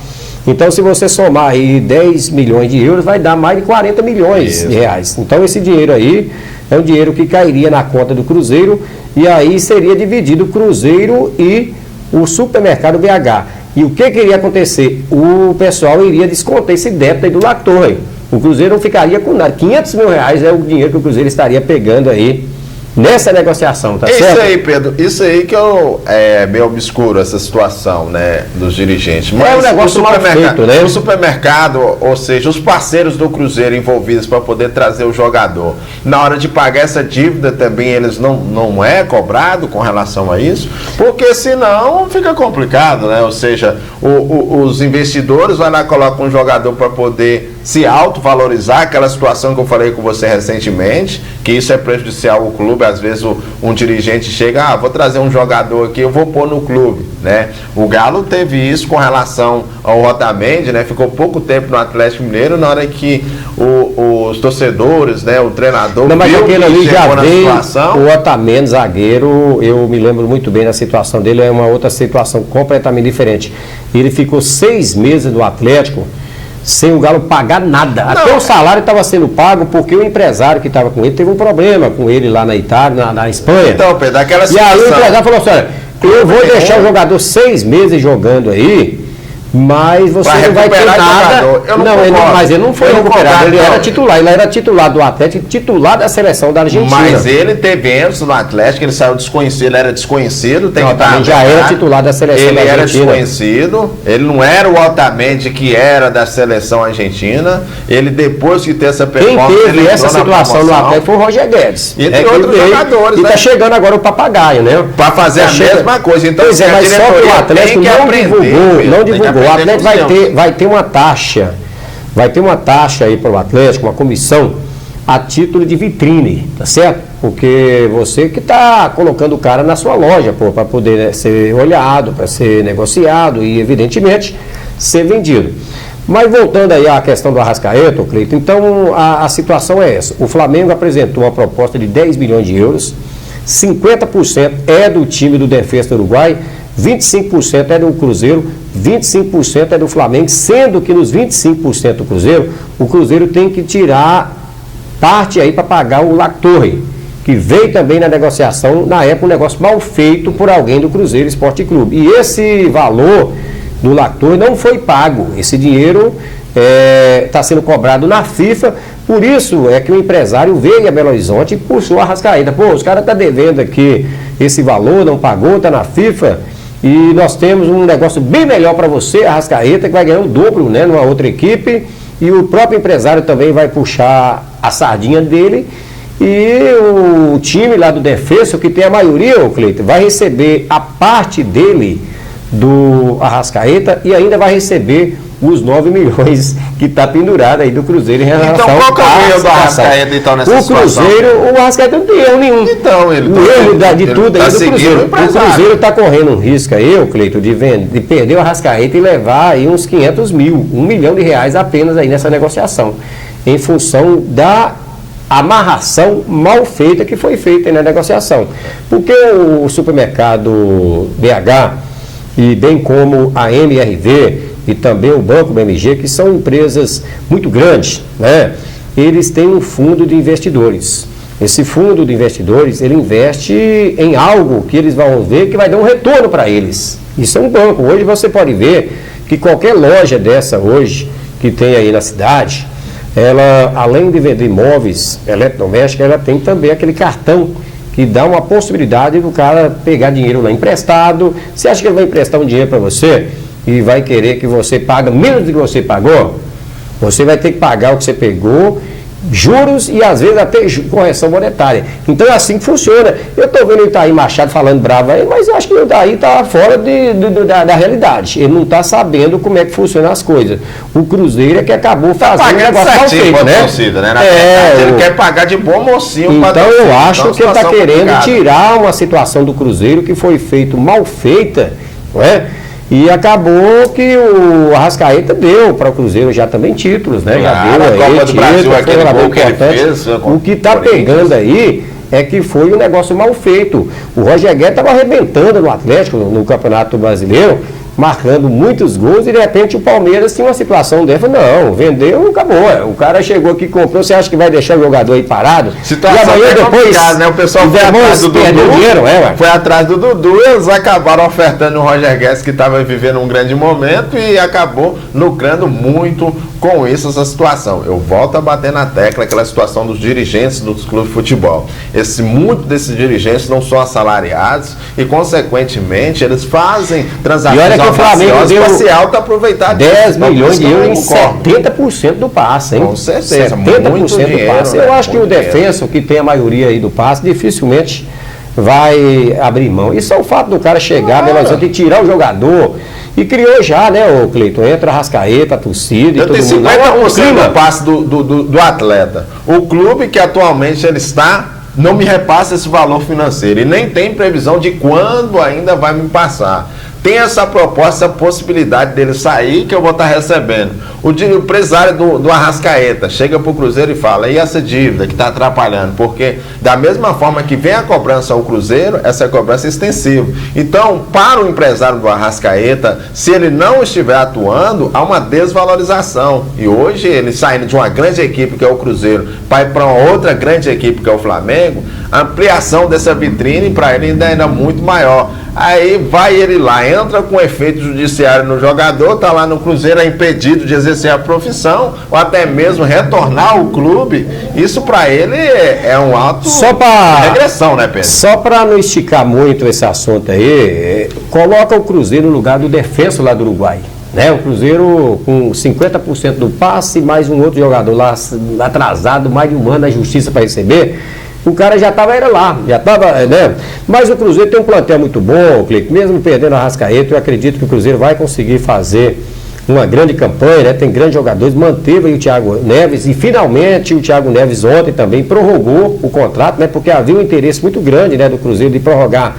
Speaker 2: Então, se você somar aí 10 milhões de euros, vai dar mais de 40 milhões de reais. Então, esse dinheiro aí é um dinheiro que cairia na conta do Cruzeiro e aí seria dividido o Cruzeiro e o supermercado BH. E o que iria acontecer? O pessoal iria descontar esse débito aí do Lactorre. O Cruzeiro não ficaria com nada. 500 mil reais é o dinheiro que o Cruzeiro estaria pegando aí nessa negociação, tá certo?
Speaker 1: Isso aí, Pedro, isso aí que é meio obscuro, essa situação, né, dos dirigentes. Mas
Speaker 2: é um negócio mal feito, né?
Speaker 1: O supermercado, ou seja, os parceiros do Cruzeiro envolvidos para poder trazer o jogador, na hora de pagar essa dívida também eles não é cobrado com relação a isso, porque senão fica complicado, né? Ou seja, os investidores vão lá, colocam um jogador para poder se autovalorizar, aquela situação que eu falei com você recentemente, que isso é prejudicial ao clube. Às vezes um dirigente chega, vou trazer um jogador aqui, eu vou pôr no clube, né? O Galo teve isso com relação ao Otamendi, né? Ficou pouco tempo no Atlético Mineiro, na hora que os torcedores, né, o treinador,
Speaker 2: não, mas aquele ali já veio,
Speaker 1: situação.
Speaker 2: O Otamendi, zagueiro, eu me lembro muito bem da situação dele, é uma outra situação completamente diferente. Ele ficou 6 meses no Atlético sem o Galo pagar nada. Não. Até o salário estava sendo pago porque o empresário que estava com ele teve um problema com ele lá na Itália, na Espanha.
Speaker 1: Então, Pedro, aquela situação.
Speaker 2: E aí o empresário falou assim, olha, eu vou deixar o jogador 6 meses jogando aí, mas você não vai ter nada. Mas ele não foi recuperado, ele era titular. Ele era titular do Atlético, titular da seleção da Argentina.
Speaker 1: Mas ele teve antes no Atlético, ele saiu desconhecido, ele era desconhecido, tem que estar.
Speaker 2: Ele já era titular da seleção da Argentina.
Speaker 1: Ele era desconhecido, ele não era o Otamendi que era da seleção argentina. Ele, depois de ter essa performance,
Speaker 2: quem teve essa situação no Atlético foi o Roger Guedes.
Speaker 1: Entre outros jogadores,
Speaker 2: e
Speaker 1: né?
Speaker 2: Tá chegando agora o papagaio, né?
Speaker 1: Para fazer a mesma coisa. Então,
Speaker 2: pois é, mas só que o Atlético não divulgou. O Atlético vai ter uma taxa, aí para o Atlético, uma comissão a título de vitrine, tá certo? Porque você que está colocando o cara na sua loja, para poder ser olhado, para ser negociado e, evidentemente, ser vendido. Mas voltando aí à questão do Arrascaeta, Cleiton, então a situação é essa. O Flamengo apresentou uma proposta de 10 milhões de euros, 50% é do time do Defensa do Uruguai, 25% é do Cruzeiro, 25% é do Flamengo, sendo que nos 25% do Cruzeiro, o Cruzeiro tem que tirar parte aí para pagar o Lactorre, que veio também na negociação, na época um negócio mal feito por alguém do Cruzeiro Esporte Clube. E esse valor do Lactorre não foi pago, esse dinheiro está sendo cobrado na FIFA, por isso é que o empresário veio a Belo Horizonte e puxou a Arrascaeta. Pô, os caras estão devendo aqui esse valor, não pagou, está na FIFA, e nós temos um negócio bem melhor para você, a Arrascaeta, que vai ganhar o dobro, né, numa outra equipe, e o próprio empresário também vai puxar a sardinha dele, e o time lá do Defensa, que tem a maioria, o Cleiton, vai receber a parte dele do Arrascaeta e ainda vai receber os 9 milhões que está pendurado aí do Cruzeiro em relação
Speaker 1: então, qual que é o erro do Arrascaeta, então, nessa situação?
Speaker 2: O Arrascaeta não tem erro nenhum.
Speaker 1: Então, ele
Speaker 2: o erro de tudo aí do Cruzeiro. O Cruzeiro está correndo um risco aí, Cleiton, de perder o Arrascaeta e levar aí uns 500 mil, R$1 milhão apenas aí nessa negociação, em função da amarração mal feita que foi feita aí na negociação. Porque o supermercado BH, e bem como a MRV, e também o Banco BMG, que são empresas muito grandes, né? Eles têm um fundo de investidores. Esse fundo de investidores, ele investe em algo que eles vão ver que vai dar um retorno para eles. Isso é um banco. Hoje você pode ver que qualquer loja dessa hoje, que tem aí na cidade, ela, além de vender imóveis eletrodomésticos, ela tem também aquele cartão que dá uma possibilidade do cara pegar dinheiro lá emprestado. Você acha que ele vai emprestar um dinheiro para você e vai querer que você pague menos do que você pagou? Você vai ter que pagar o que você pegou, juros e às vezes até correção monetária. Então é assim que funciona. Eu estou vendo o Itaí Machado falando bravo aí, mas eu acho que o Itaí está fora da realidade. Ele não está sabendo como é que funcionam as coisas. O Cruzeiro é que acabou fazendo um negócio mal feito, né?
Speaker 1: Torcida, né? Ele quer pagar de bom mocinho.
Speaker 2: Então eu acho que ele está querendo tirar uma situação do Cruzeiro que foi feito mal feita, não é? E acabou que o Arrascaeta deu para o Cruzeiro já também títulos, né? Já deu
Speaker 1: a
Speaker 2: aí,
Speaker 1: Copa do Brasil, aquele gol que ele fez.
Speaker 2: O que está pegando aí é que foi um negócio mal feito. O Roger Guedes estava arrebentando no Atlético, no Campeonato Brasileiro, marcando muitos gols, e de repente o Palmeiras tinha uma situação dessa. Não, vendeu, acabou. O cara chegou aqui, comprou, você acha que vai deixar o jogador aí parado?
Speaker 1: Situação
Speaker 2: e amanhã depois,
Speaker 1: né? O pessoal foi atrás do Dudu,
Speaker 2: dinheiro,
Speaker 1: foi atrás do Dudu, e eles acabaram ofertando o Roger Guedes, que estava vivendo um grande momento, e acabou lucrando muito com isso, essa situação. Eu volto a bater na tecla, aquela situação dos dirigentes dos clubes de futebol. Muitos desses dirigentes não são assalariados e, consequentemente, eles fazem transações
Speaker 2: que o Flamengo deu
Speaker 1: espacial para aproveitar
Speaker 2: 10 milhões de euros em 70% do passe, hein?
Speaker 1: Com certeza,
Speaker 2: 70% do passe.
Speaker 1: Né?
Speaker 2: Eu acho que o defensa, que tem a maioria aí do passe, dificilmente vai abrir mão. Isso é o fato do cara chegar, e tirar o jogador. E criou já, né, o Cleiton? Entra a Arrascaeta, a torcida e todo mundo.
Speaker 1: 50% do passe do atleta. O clube que atualmente ele está não me repassa esse valor financeiro e nem tem previsão de quando ainda vai me passar. Tem essa proposta, essa possibilidade dele sair, que eu vou estar recebendo. O empresário do Arrascaeta chega para o Cruzeiro e fala: e essa dívida que está atrapalhando? Porque da mesma forma que vem a cobrança ao Cruzeiro, essa cobrança é extensiva. Então, para o empresário do Arrascaeta, se ele não estiver atuando, há uma desvalorização. E hoje, ele saindo de uma grande equipe, que é o Cruzeiro, para ir para uma outra grande equipe, que é o Flamengo, a ampliação dessa vitrine para ele ainda é muito maior. Aí vai ele lá, entra com efeito judiciário no jogador, tá lá no Cruzeiro, é impedido de exercer a profissão, ou até mesmo retornar ao clube. Isso para ele é um ato de regressão, né, Pedro?
Speaker 2: Só para não esticar muito esse assunto aí, coloca o Cruzeiro no lugar do defensa lá do Uruguai. Né? O Cruzeiro com 50% do passe, mais um outro jogador lá atrasado, mais de um ano na justiça para receber. O cara já estava lá, né? Mas o Cruzeiro tem um plantel muito bom, Cleiton, mesmo perdendo a Arrascaeta, eu acredito que o Cruzeiro vai conseguir fazer uma grande campanha, né? Tem grandes jogadores, manteve aí o Thiago Neves, e finalmente o Thiago Neves ontem também prorrogou o contrato, né? Porque havia um interesse muito grande, né, do Cruzeiro de prorrogar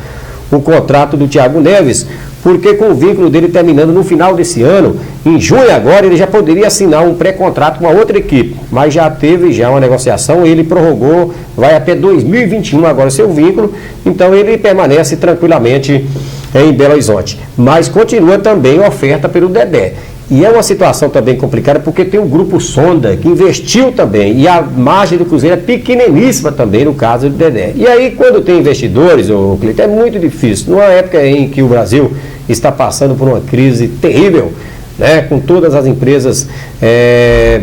Speaker 2: o contrato do Thiago Neves, porque com o vínculo dele terminando no final desse ano, em junho agora, ele já poderia assinar um pré-contrato com a outra equipe, mas já teve uma negociação, ele prorrogou, vai até 2021 agora o seu vínculo, então ele permanece tranquilamente em Belo Horizonte. Mas continua também a oferta pelo Dedé. E é uma situação também complicada, porque tem o Grupo Sonda, que investiu também, e a margem do Cruzeiro é pequeniníssima também no caso do Dedé. E aí, quando tem investidores, Cleiton, é muito difícil. Numa época em que o Brasil está passando por uma crise terrível, né, com todas as empresas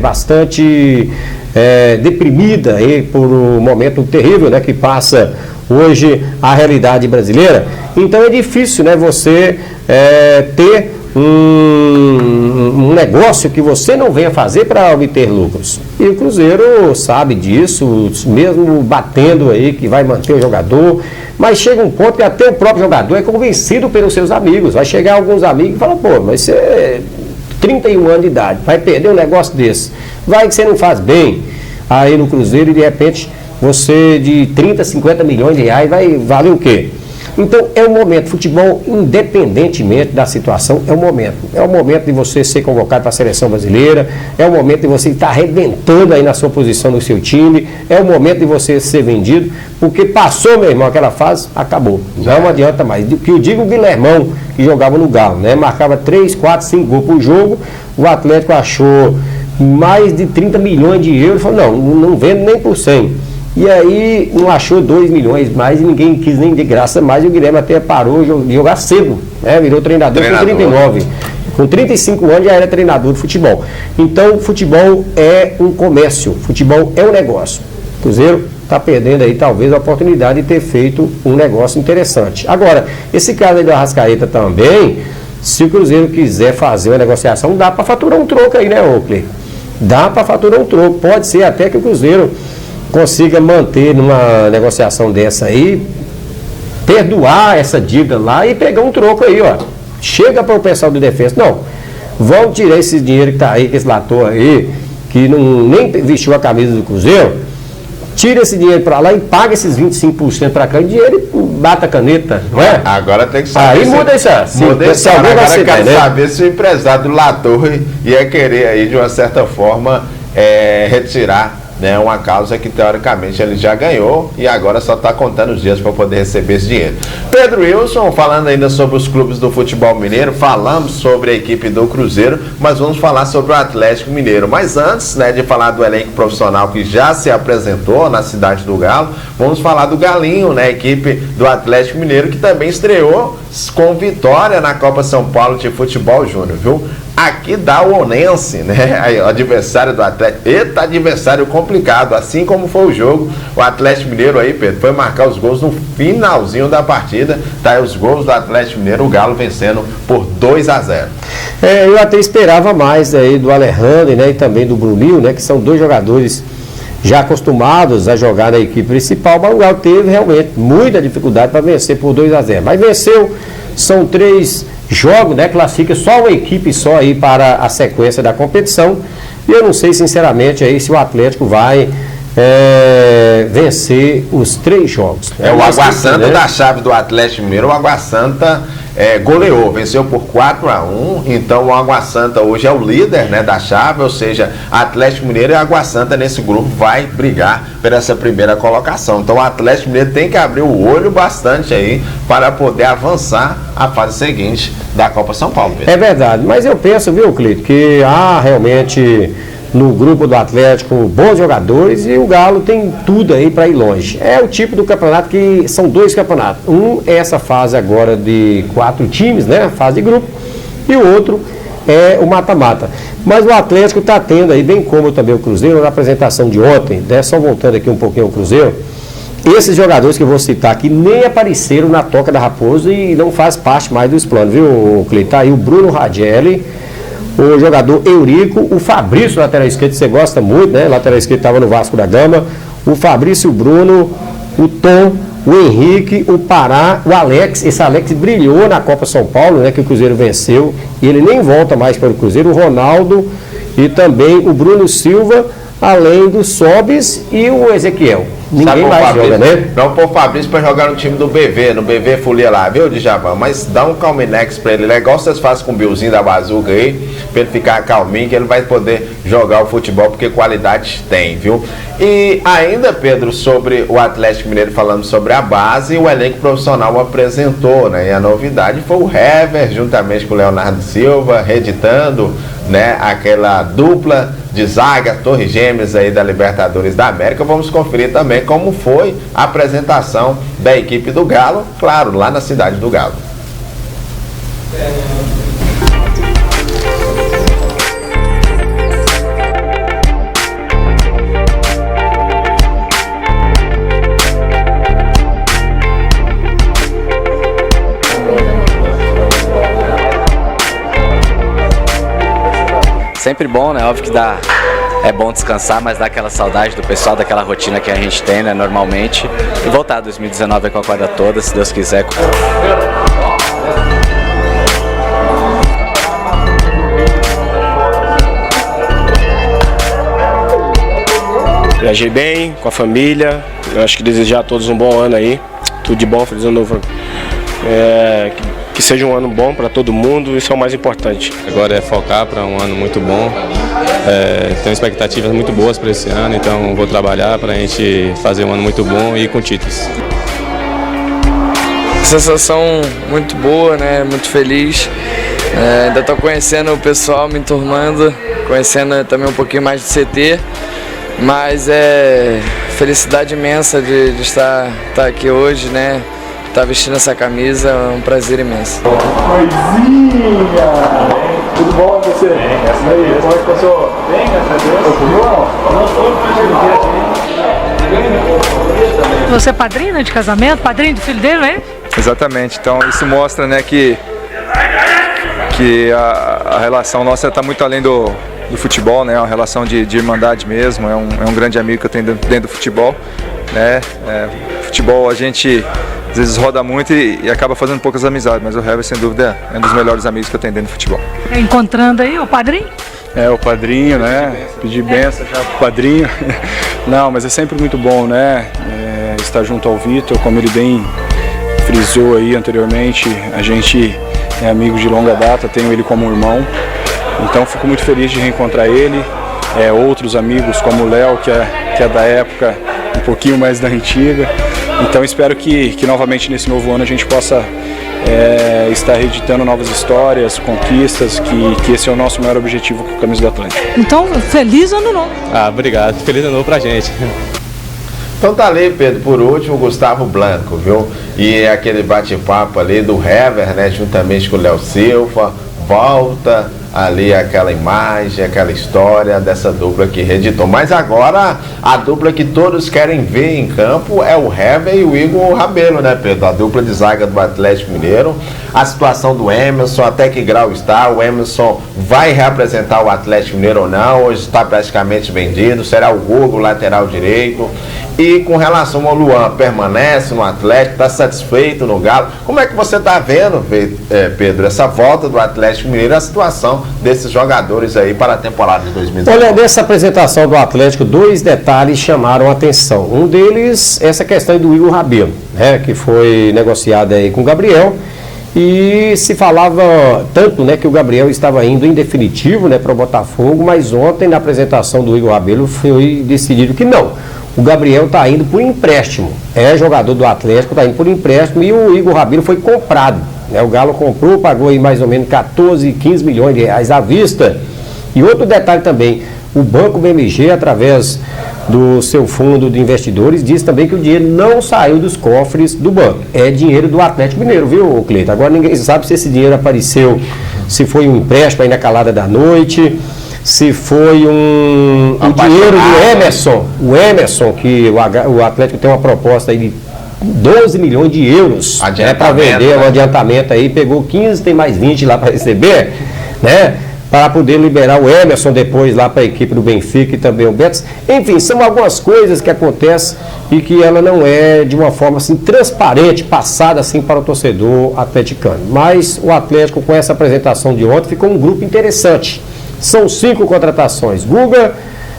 Speaker 2: bastante deprimida aí por um momento terrível, né, que passa hoje a realidade brasileira. Então é difícil, né, você ter um negócio que você não venha fazer para obter lucros. E o Cruzeiro sabe disso, mesmo batendo aí que vai manter o jogador, mas chega um ponto que até o próprio jogador é convencido pelos seus amigos. Vai chegar alguns amigos e falar: pô, mas você é 31 anos de idade, vai perder um negócio desse, vai que você não faz bem aí no Cruzeiro, e de repente você de 30, 50 milhões de reais vai valer o quê? Então é o momento, futebol, independentemente da situação, é o momento. É o momento de você ser convocado para a seleção brasileira, é o momento de você estar arrebentando aí na sua posição no seu time, é o momento de você ser vendido, porque passou, meu irmão, aquela fase, acabou. Não adianta mais. Que eu digo o Guilhermão, que jogava no Galo, né? Marcava 3, 4, 5 gols por jogo, o Atlético achou mais de 30 milhões de euros, falou: não vendo nem por 100. E aí não achou 2 milhões mais e ninguém quis nem de graça mais, e o Guilherme até parou de jogar cedo, né? Virou treinador com 39. Com 35 anos já era treinador de futebol. Então, futebol é um comércio, futebol é um negócio. O Cruzeiro está perdendo aí talvez a oportunidade de ter feito um negócio interessante. Agora, esse caso aí do Arrascaeta também, se o Cruzeiro quiser fazer uma negociação, dá para faturar um troco aí, né, Oakley? Dá para faturar um troco. Pode ser até que o Cruzeiro consiga manter numa negociação dessa aí, perdoar essa dívida lá e pegar um troco aí, ó. Chega para o pessoal do defesa: não, vamos tirar esse dinheiro que está aí, que esse lator aí, que nem vestiu a camisa do Cruzeiro, tira esse dinheiro para lá e paga esses 25% para cá em dinheiro e bata a caneta, não é?
Speaker 1: Agora tem que saber.
Speaker 2: Aí muda isso.
Speaker 1: Agora eu quero saber se o empresário do Latorre ia querer aí, de uma certa forma, retirar, né, uma causa que teoricamente ele já ganhou e agora só está contando os dias para poder receber esse dinheiro. Pedro Wilson, falando ainda sobre os clubes do futebol mineiro, falamos sobre a equipe do Cruzeiro, mas vamos falar sobre o Atlético Mineiro. Mas antes, né, de falar do elenco profissional que já se apresentou na cidade do Galo, vamos falar do Galinho, né, a equipe do Atlético Mineiro, que também estreou com vitória na Copa São Paulo de Futebol Júnior, viu? Aqui dá o Onense, né? Aí, o adversário do Atlético. Eita, adversário complicado. Assim como foi o jogo, o Atlético Mineiro aí, Pedro, foi marcar os gols no finalzinho da partida. Tá aí os gols do Atlético Mineiro, o Galo vencendo por 2-0.
Speaker 2: Eu até esperava mais aí do Alejandro, né, e também do Bruninho, né? Que são dois jogadores já acostumados a jogar na equipe principal, mas o Galo teve realmente muita dificuldade para vencer por 2-0. Mas venceu, são 3 jogos, né? Classifica só uma equipe só aí para a sequência da competição. E eu não sei, sinceramente, aí se o Atlético vai vencer os 3 jogos.
Speaker 1: O Água Santa, né, da chave do Atlético Mineiro, o Água Santa goleou, venceu por 4-1, então o Água Santa hoje é o líder, né, da chave, ou seja, Atlético Mineiro e Água Santa nesse grupo vai brigar por essa primeira colocação. Então o Atlético Mineiro tem que abrir o olho bastante aí para poder avançar a fase seguinte da Copa São Paulo, Pedro.
Speaker 2: É verdade, mas eu penso, viu, Clito, que há realmente no grupo do Atlético bons jogadores e o Galo tem tudo aí para ir longe. É o tipo do campeonato que são 2 campeonatos. Um é essa fase agora de 4 times, né? A fase de grupo. E o outro é o mata-mata. Mas o Atlético está tendo aí, bem como também o Cruzeiro, na apresentação de ontem, né? Só voltando aqui um pouquinho ao Cruzeiro, esses jogadores que eu vou citar aqui nem apareceram na Toca da Raposa e não faz parte mais dos planos, viu, Cleiton? Tá aí o Bruno Radielli, o jogador Eurico, o Fabrício, lateral esquerdo, você gosta muito, né? Lateral esquerdo estava no Vasco da Gama, o Fabrício, o Bruno, o Tom, o Henrique, o Pará, o Alex. Esse Alex brilhou na Copa São Paulo, né? Que o Cruzeiro venceu e ele nem volta mais para o Cruzeiro. O Ronaldo e também o Bruno Silva, além do Sobis e o Ezequiel. Ninguém mais joga, né?
Speaker 1: Não pôr o Fabrício para jogar no time do BV, no BV Folia lá, viu, Djabão? Mas dá um Calminex para ele, igual vocês fazem com o Billzinho da Bazuca aí, para ele ficar calminho, que ele vai poder jogar o futebol, porque qualidade tem, viu? E ainda, Pedro, sobre o Atlético Mineiro, falando sobre a base, o elenco profissional apresentou, né? E a novidade foi o Hever, juntamente com o Leonardo Silva, reeditando, né, aquela dupla de zaga, Torre Gêmeas aí da Libertadores da América. Vamos conferir também como foi a apresentação da equipe do Galo, claro, lá na cidade do Galo.
Speaker 6: Sempre bom, né? Óbvio que é bom descansar, mas dá aquela saudade do pessoal, daquela rotina que a gente tem, né, normalmente. E voltar 2019 com a corda toda, se Deus quiser.
Speaker 7: Viajei bem, com a família. Eu acho que desejar a todos um bom ano aí. Tudo de bom, feliz ano novo. Que seja um ano bom para todo mundo, isso é o mais importante.
Speaker 8: Agora é focar para um ano muito bom. Tenho expectativas muito boas para esse ano, então vou trabalhar para a gente fazer um ano muito bom e ir com títulos.
Speaker 9: Sensação muito boa, né? Muito feliz. Ainda estou conhecendo o pessoal, me enturmando, conhecendo também um pouquinho mais do CT, mas é felicidade imensa de estar aqui hoje, né? Tá vestindo essa camisa, é um prazer imenso.
Speaker 4: Coisinha! Tudo bom com você? Bem, graças a Deus. Como é que passou? Bem, graças a Deus.
Speaker 10: Você é padrinho de casamento? Padrinho do filho dele, não é?
Speaker 11: Exatamente. Então isso mostra, né, que a relação nossa está muito além do futebol, né? É uma relação de irmandade mesmo. É um grande amigo que eu tenho dentro do futebol, né? Futebol a gente às vezes roda muito e acaba fazendo poucas amizades, mas o Hever, sem dúvida, é um dos melhores amigos que eu tenho dentro do futebol.
Speaker 10: Encontrando aí o padrinho?
Speaker 5: o padrinho, né? Pedir benção já pro padrinho. Não, mas é sempre muito bom, né? Estar junto ao Vitor, como ele bem frisou aí anteriormente, a gente é amigo de longa data, tenho ele como irmão, então fico muito feliz de reencontrar ele, outros amigos como o Léo, que é da época um pouquinho mais da antiga, então espero que novamente nesse novo ano a gente possa estar reeditando novas histórias, conquistas, que esse é o nosso maior objetivo com o Camisa do Atlântico.
Speaker 10: Então, feliz ano novo.
Speaker 8: Obrigado, feliz ano novo pra gente.
Speaker 1: Então tá ali, Pedro, por último, o Gustavo Blanco, viu? E aquele bate-papo ali do Hever, né, juntamente com o Léo Silva, volta ali aquela imagem, aquela história dessa dupla que reeditou. Mas agora, a dupla que todos querem ver em campo é o Hever e o Igor Rabelo, né, Pedro? A dupla de zaga do Atlético Mineiro. A situação do Emerson, até que grau está? O Emerson vai representar o Atlético Mineiro ou não? Hoje está praticamente vendido. Será o Hugo, lateral direito? E com relação ao Luan, permanece no Atlético, está satisfeito no Galo? Como é que você está vendo, Pedro, essa volta do Atlético Mineiro, a situação desses jogadores aí para a temporada de 2019?
Speaker 2: Olha, nessa apresentação do Atlético, 2 detalhes chamaram a atenção. Um deles, essa questão do Igor Rabelo, né, que foi negociado aí com o Gabriel. E se falava tanto, né, que o Gabriel estava indo em definitivo, né, para o Botafogo, mas ontem na apresentação do Igor Rabelo foi decidido que não. O Gabriel está indo por empréstimo, jogador do Atlético, está indo por empréstimo e o Igor Rabelo foi comprado, né? O Galo comprou, pagou aí mais ou menos 14, 15 milhões de reais à vista. E outro detalhe também, o Banco BMG, através do seu fundo de investidores, diz também que o dinheiro não saiu dos cofres do banco, é dinheiro do Atlético Mineiro, viu, Cleiton? Agora ninguém sabe se esse dinheiro apareceu, se foi um empréstimo aí na calada da noite, se foi o dinheiro do Emerson, que o Atlético tem uma proposta aí de 12 milhões de euros para vender, um adiantamento aí, pegou 15, tem mais 20 lá para receber, né? Para poder liberar o Emerson depois lá para a equipe do Benfica e também o Betis. Enfim, são algumas coisas que acontecem e que ela não é de uma forma assim transparente, passada assim para o torcedor atleticano. Mas o Atlético, com essa apresentação de ontem, ficou um grupo interessante. São 5 contratações: Guga,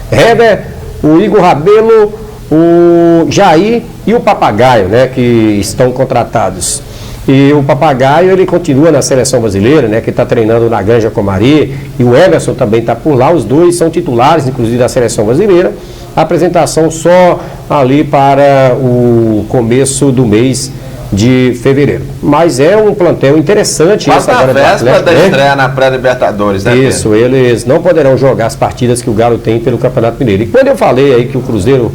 Speaker 2: Hever, o Igor Rabelo, o Jair e o Papagaio, né, que estão contratados. E o Papagaio, ele continua na seleção brasileira, né, que está treinando na Granja Comari, e o Emerson também está por lá. Os dois são titulares, inclusive, da seleção brasileira. A apresentação só ali para o começo do mês de fevereiro. Mas é um plantel interessante.
Speaker 1: Essa agora véspera da estreia na pré-Libertadores, né?
Speaker 2: Isso, Pedro? Eles não poderão jogar as partidas que o Galo tem pelo Campeonato Mineiro. E quando eu falei aí que o Cruzeiro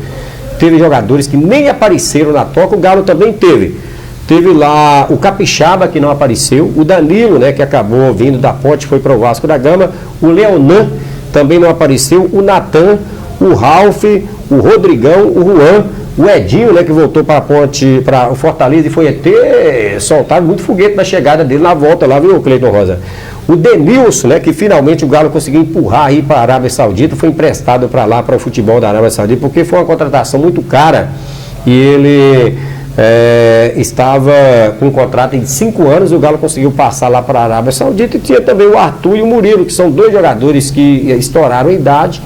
Speaker 2: teve jogadores que nem apareceram na toca, o Galo também teve. Teve lá o Capixaba, que não apareceu, o Danilo, né, que acabou vindo da Ponte, foi para o Vasco da Gama, o Leonan também não apareceu, o Natan, o Ralf, o Rodrigão, o Juan, o Edinho, né, que voltou para a Ponte, para o Fortaleza, e foi até soltado muito foguete na chegada dele na volta lá, viu, Cleiton Rosa? O Denilson, né, que finalmente o Galo conseguiu empurrar aí para a Arábia Saudita, foi emprestado para lá, para o futebol da Arábia Saudita, porque foi uma contratação muito cara e ele estava com um contrato de 5 anos, o Galo conseguiu passar lá para a Arábia Saudita. E tinha também o Arthur e o Murilo, que são 2 jogadores que estouraram a idade,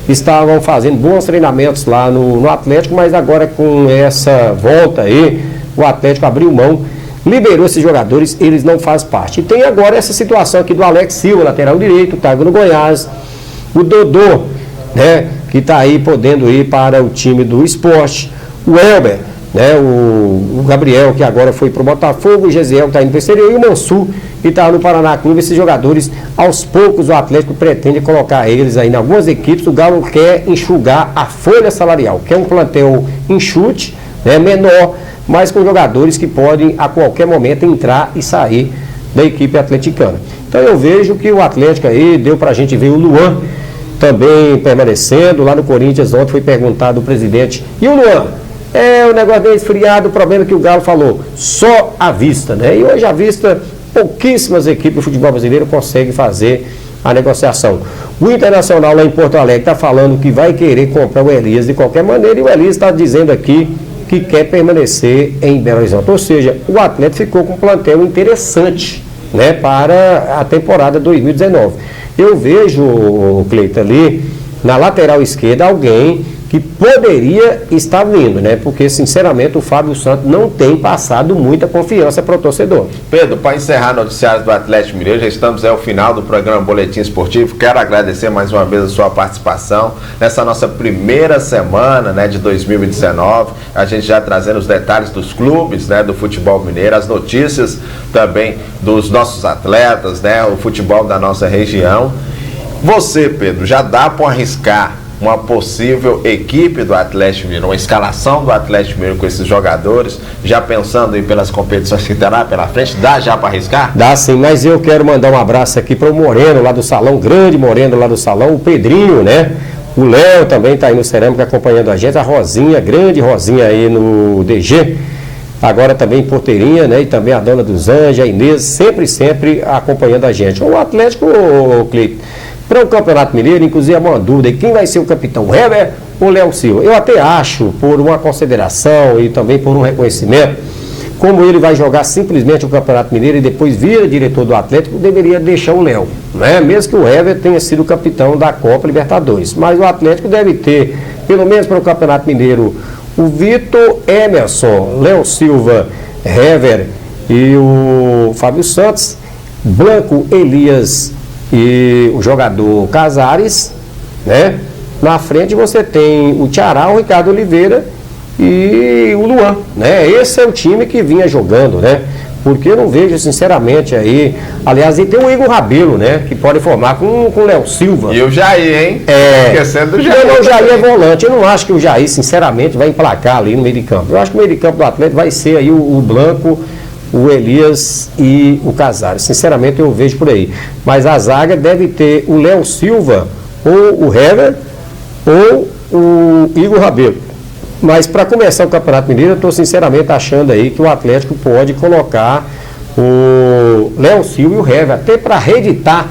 Speaker 2: estavam fazendo bons treinamentos lá no Atlético, mas agora com essa volta aí, o Atlético abriu mão, liberou esses jogadores, eles não fazem parte. E tem agora essa situação aqui do Alex Silva, lateral direito, está no Goiás, o Dodô, né, que está aí podendo ir para o time do Sport, o Elber, né, o Gabriel, que agora foi para o Botafogo, o Gesiel, que está indo para o exterior, e o Mansur, que está no Paraná Clube. Esses jogadores, aos poucos, o Atlético pretende colocar eles aí em algumas equipes. O Galo quer enxugar a folha salarial, quer um plantel enxute, né, menor, mas com jogadores que podem a qualquer momento entrar e sair da equipe atleticana. Então eu vejo que o Atlético aí, deu para a gente ver o Luan também permanecendo. Lá no Corinthians ontem foi perguntado o presidente: e o Luan? O negócio dele esfriado, o problema que o Galo falou, só à vista, né? E hoje à vista, pouquíssimas equipes do futebol brasileiro conseguem fazer a negociação. O Internacional lá em Porto Alegre está falando que vai querer comprar o Elias de qualquer maneira, e o Elias está dizendo aqui que quer permanecer em Belo Horizonte. Ou seja, o Atlético ficou com um plantel interessante, né, para a temporada 2019. Eu vejo, Cleiton, ali na lateral esquerda alguém que poderia estar vindo, né? Porque, sinceramente, o Fábio Santos não tem passado muita confiança para o torcedor.
Speaker 1: Pedro, para encerrar noticiários do Atlético Mineiro, já estamos ao final do programa Boletim Esportivo. Quero agradecer mais uma vez a sua participação nessa nossa primeira semana, né, de 2019. A gente já trazendo os detalhes dos clubes, né, do futebol mineiro, as notícias também dos nossos atletas, né, o futebol da nossa região. Você, Pedro, já dá para arriscar uma possível equipe do Atlético Mineiro, uma escalação do Atlético Mineiro com esses jogadores, já pensando em pelas competições que terá pela frente? Dá já para arriscar?
Speaker 2: Dá sim, mas eu quero mandar um abraço aqui para o Moreno lá do salão, grande Moreno lá do salão, o Pedrinho, né? O Léo também está aí no Cerâmica acompanhando a gente, a Rosinha, grande Rosinha aí no DG, agora também em Porteirinha, né? E também a dona dos Anjos, a Inês, sempre acompanhando a gente. O Atlético, Clipe, para o Campeonato Mineiro, inclusive é uma dúvida, quem vai ser o capitão, o Hever ou o Léo Silva? Eu até acho, por uma consideração e também por um reconhecimento, como ele vai jogar simplesmente o Campeonato Mineiro e depois vira diretor do Atlético, deveria deixar o Léo, né? Mesmo que o Hever tenha sido capitão da Copa Libertadores. Mas o Atlético deve ter, pelo menos para o Campeonato Mineiro, o Vitor, Emerson, Léo Silva, Hever e o Fábio Santos, Blanco, Elias e o jogador Casares, né? Na frente você tem o Tiará, o Ricardo Oliveira e o Luan, né? Esse é o time que vinha jogando, né? Porque eu não vejo, sinceramente, aí... Aliás, e tem o Igor Rabelo, né? Que pode formar com o Léo Silva.
Speaker 1: E o Jair, hein?
Speaker 2: Esquecendo do Jair. Não, o Jair é volante. Eu não acho que o Jair, sinceramente, vai emplacar ali no meio de campo. Eu acho que o meio de campo do Atlético vai ser aí o Blanco, o Elias e o Casares. Sinceramente, eu vejo por aí. Mas a zaga deve ter o Léo Silva, ou o Hever, ou o Igor Rabelo. Mas para começar o Campeonato Mineiro, eu estou sinceramente achando aí que o Atlético pode colocar o Léo Silva e o Hever, até para reeditar,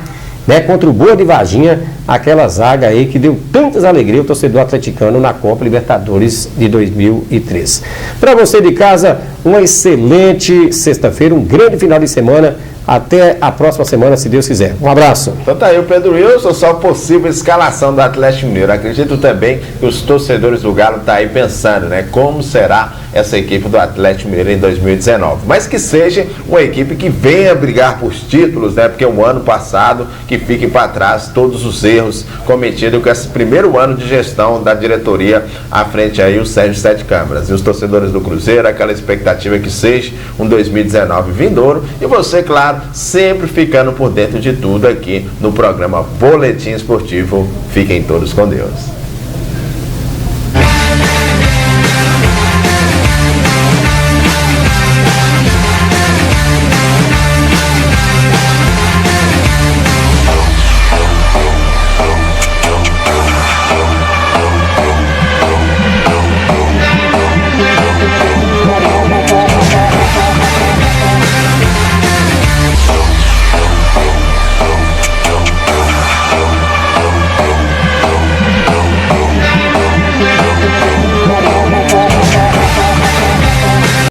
Speaker 2: né, contra o Boa de Varginha, aquela zaga aí que deu tantas alegrias ao torcedor atleticano na Copa Libertadores de 2013. Para você de casa, uma excelente sexta-feira, um grande final de semana. Até a próxima semana, se Deus quiser. Um abraço.
Speaker 1: Então tá aí o Pedro Wilson, só possível escalação do Atlético Mineiro. Acredito também que os torcedores do Galo estão aí pensando, né? Como será essa equipe do Atlético Mineiro em 2019. Mas que seja uma equipe que venha brigar por títulos, né? Porque o ano passado que fique para trás todos os erros cometidos com esse primeiro ano de gestão da diretoria à frente aí o Sérgio Sete Câmaras. E os torcedores do Cruzeiro, aquela expectativa que seja um 2019 vindouro. E você, claro, sempre ficando por dentro de tudo aqui no programa Boletim Esportivo. Fiquem todos com Deus.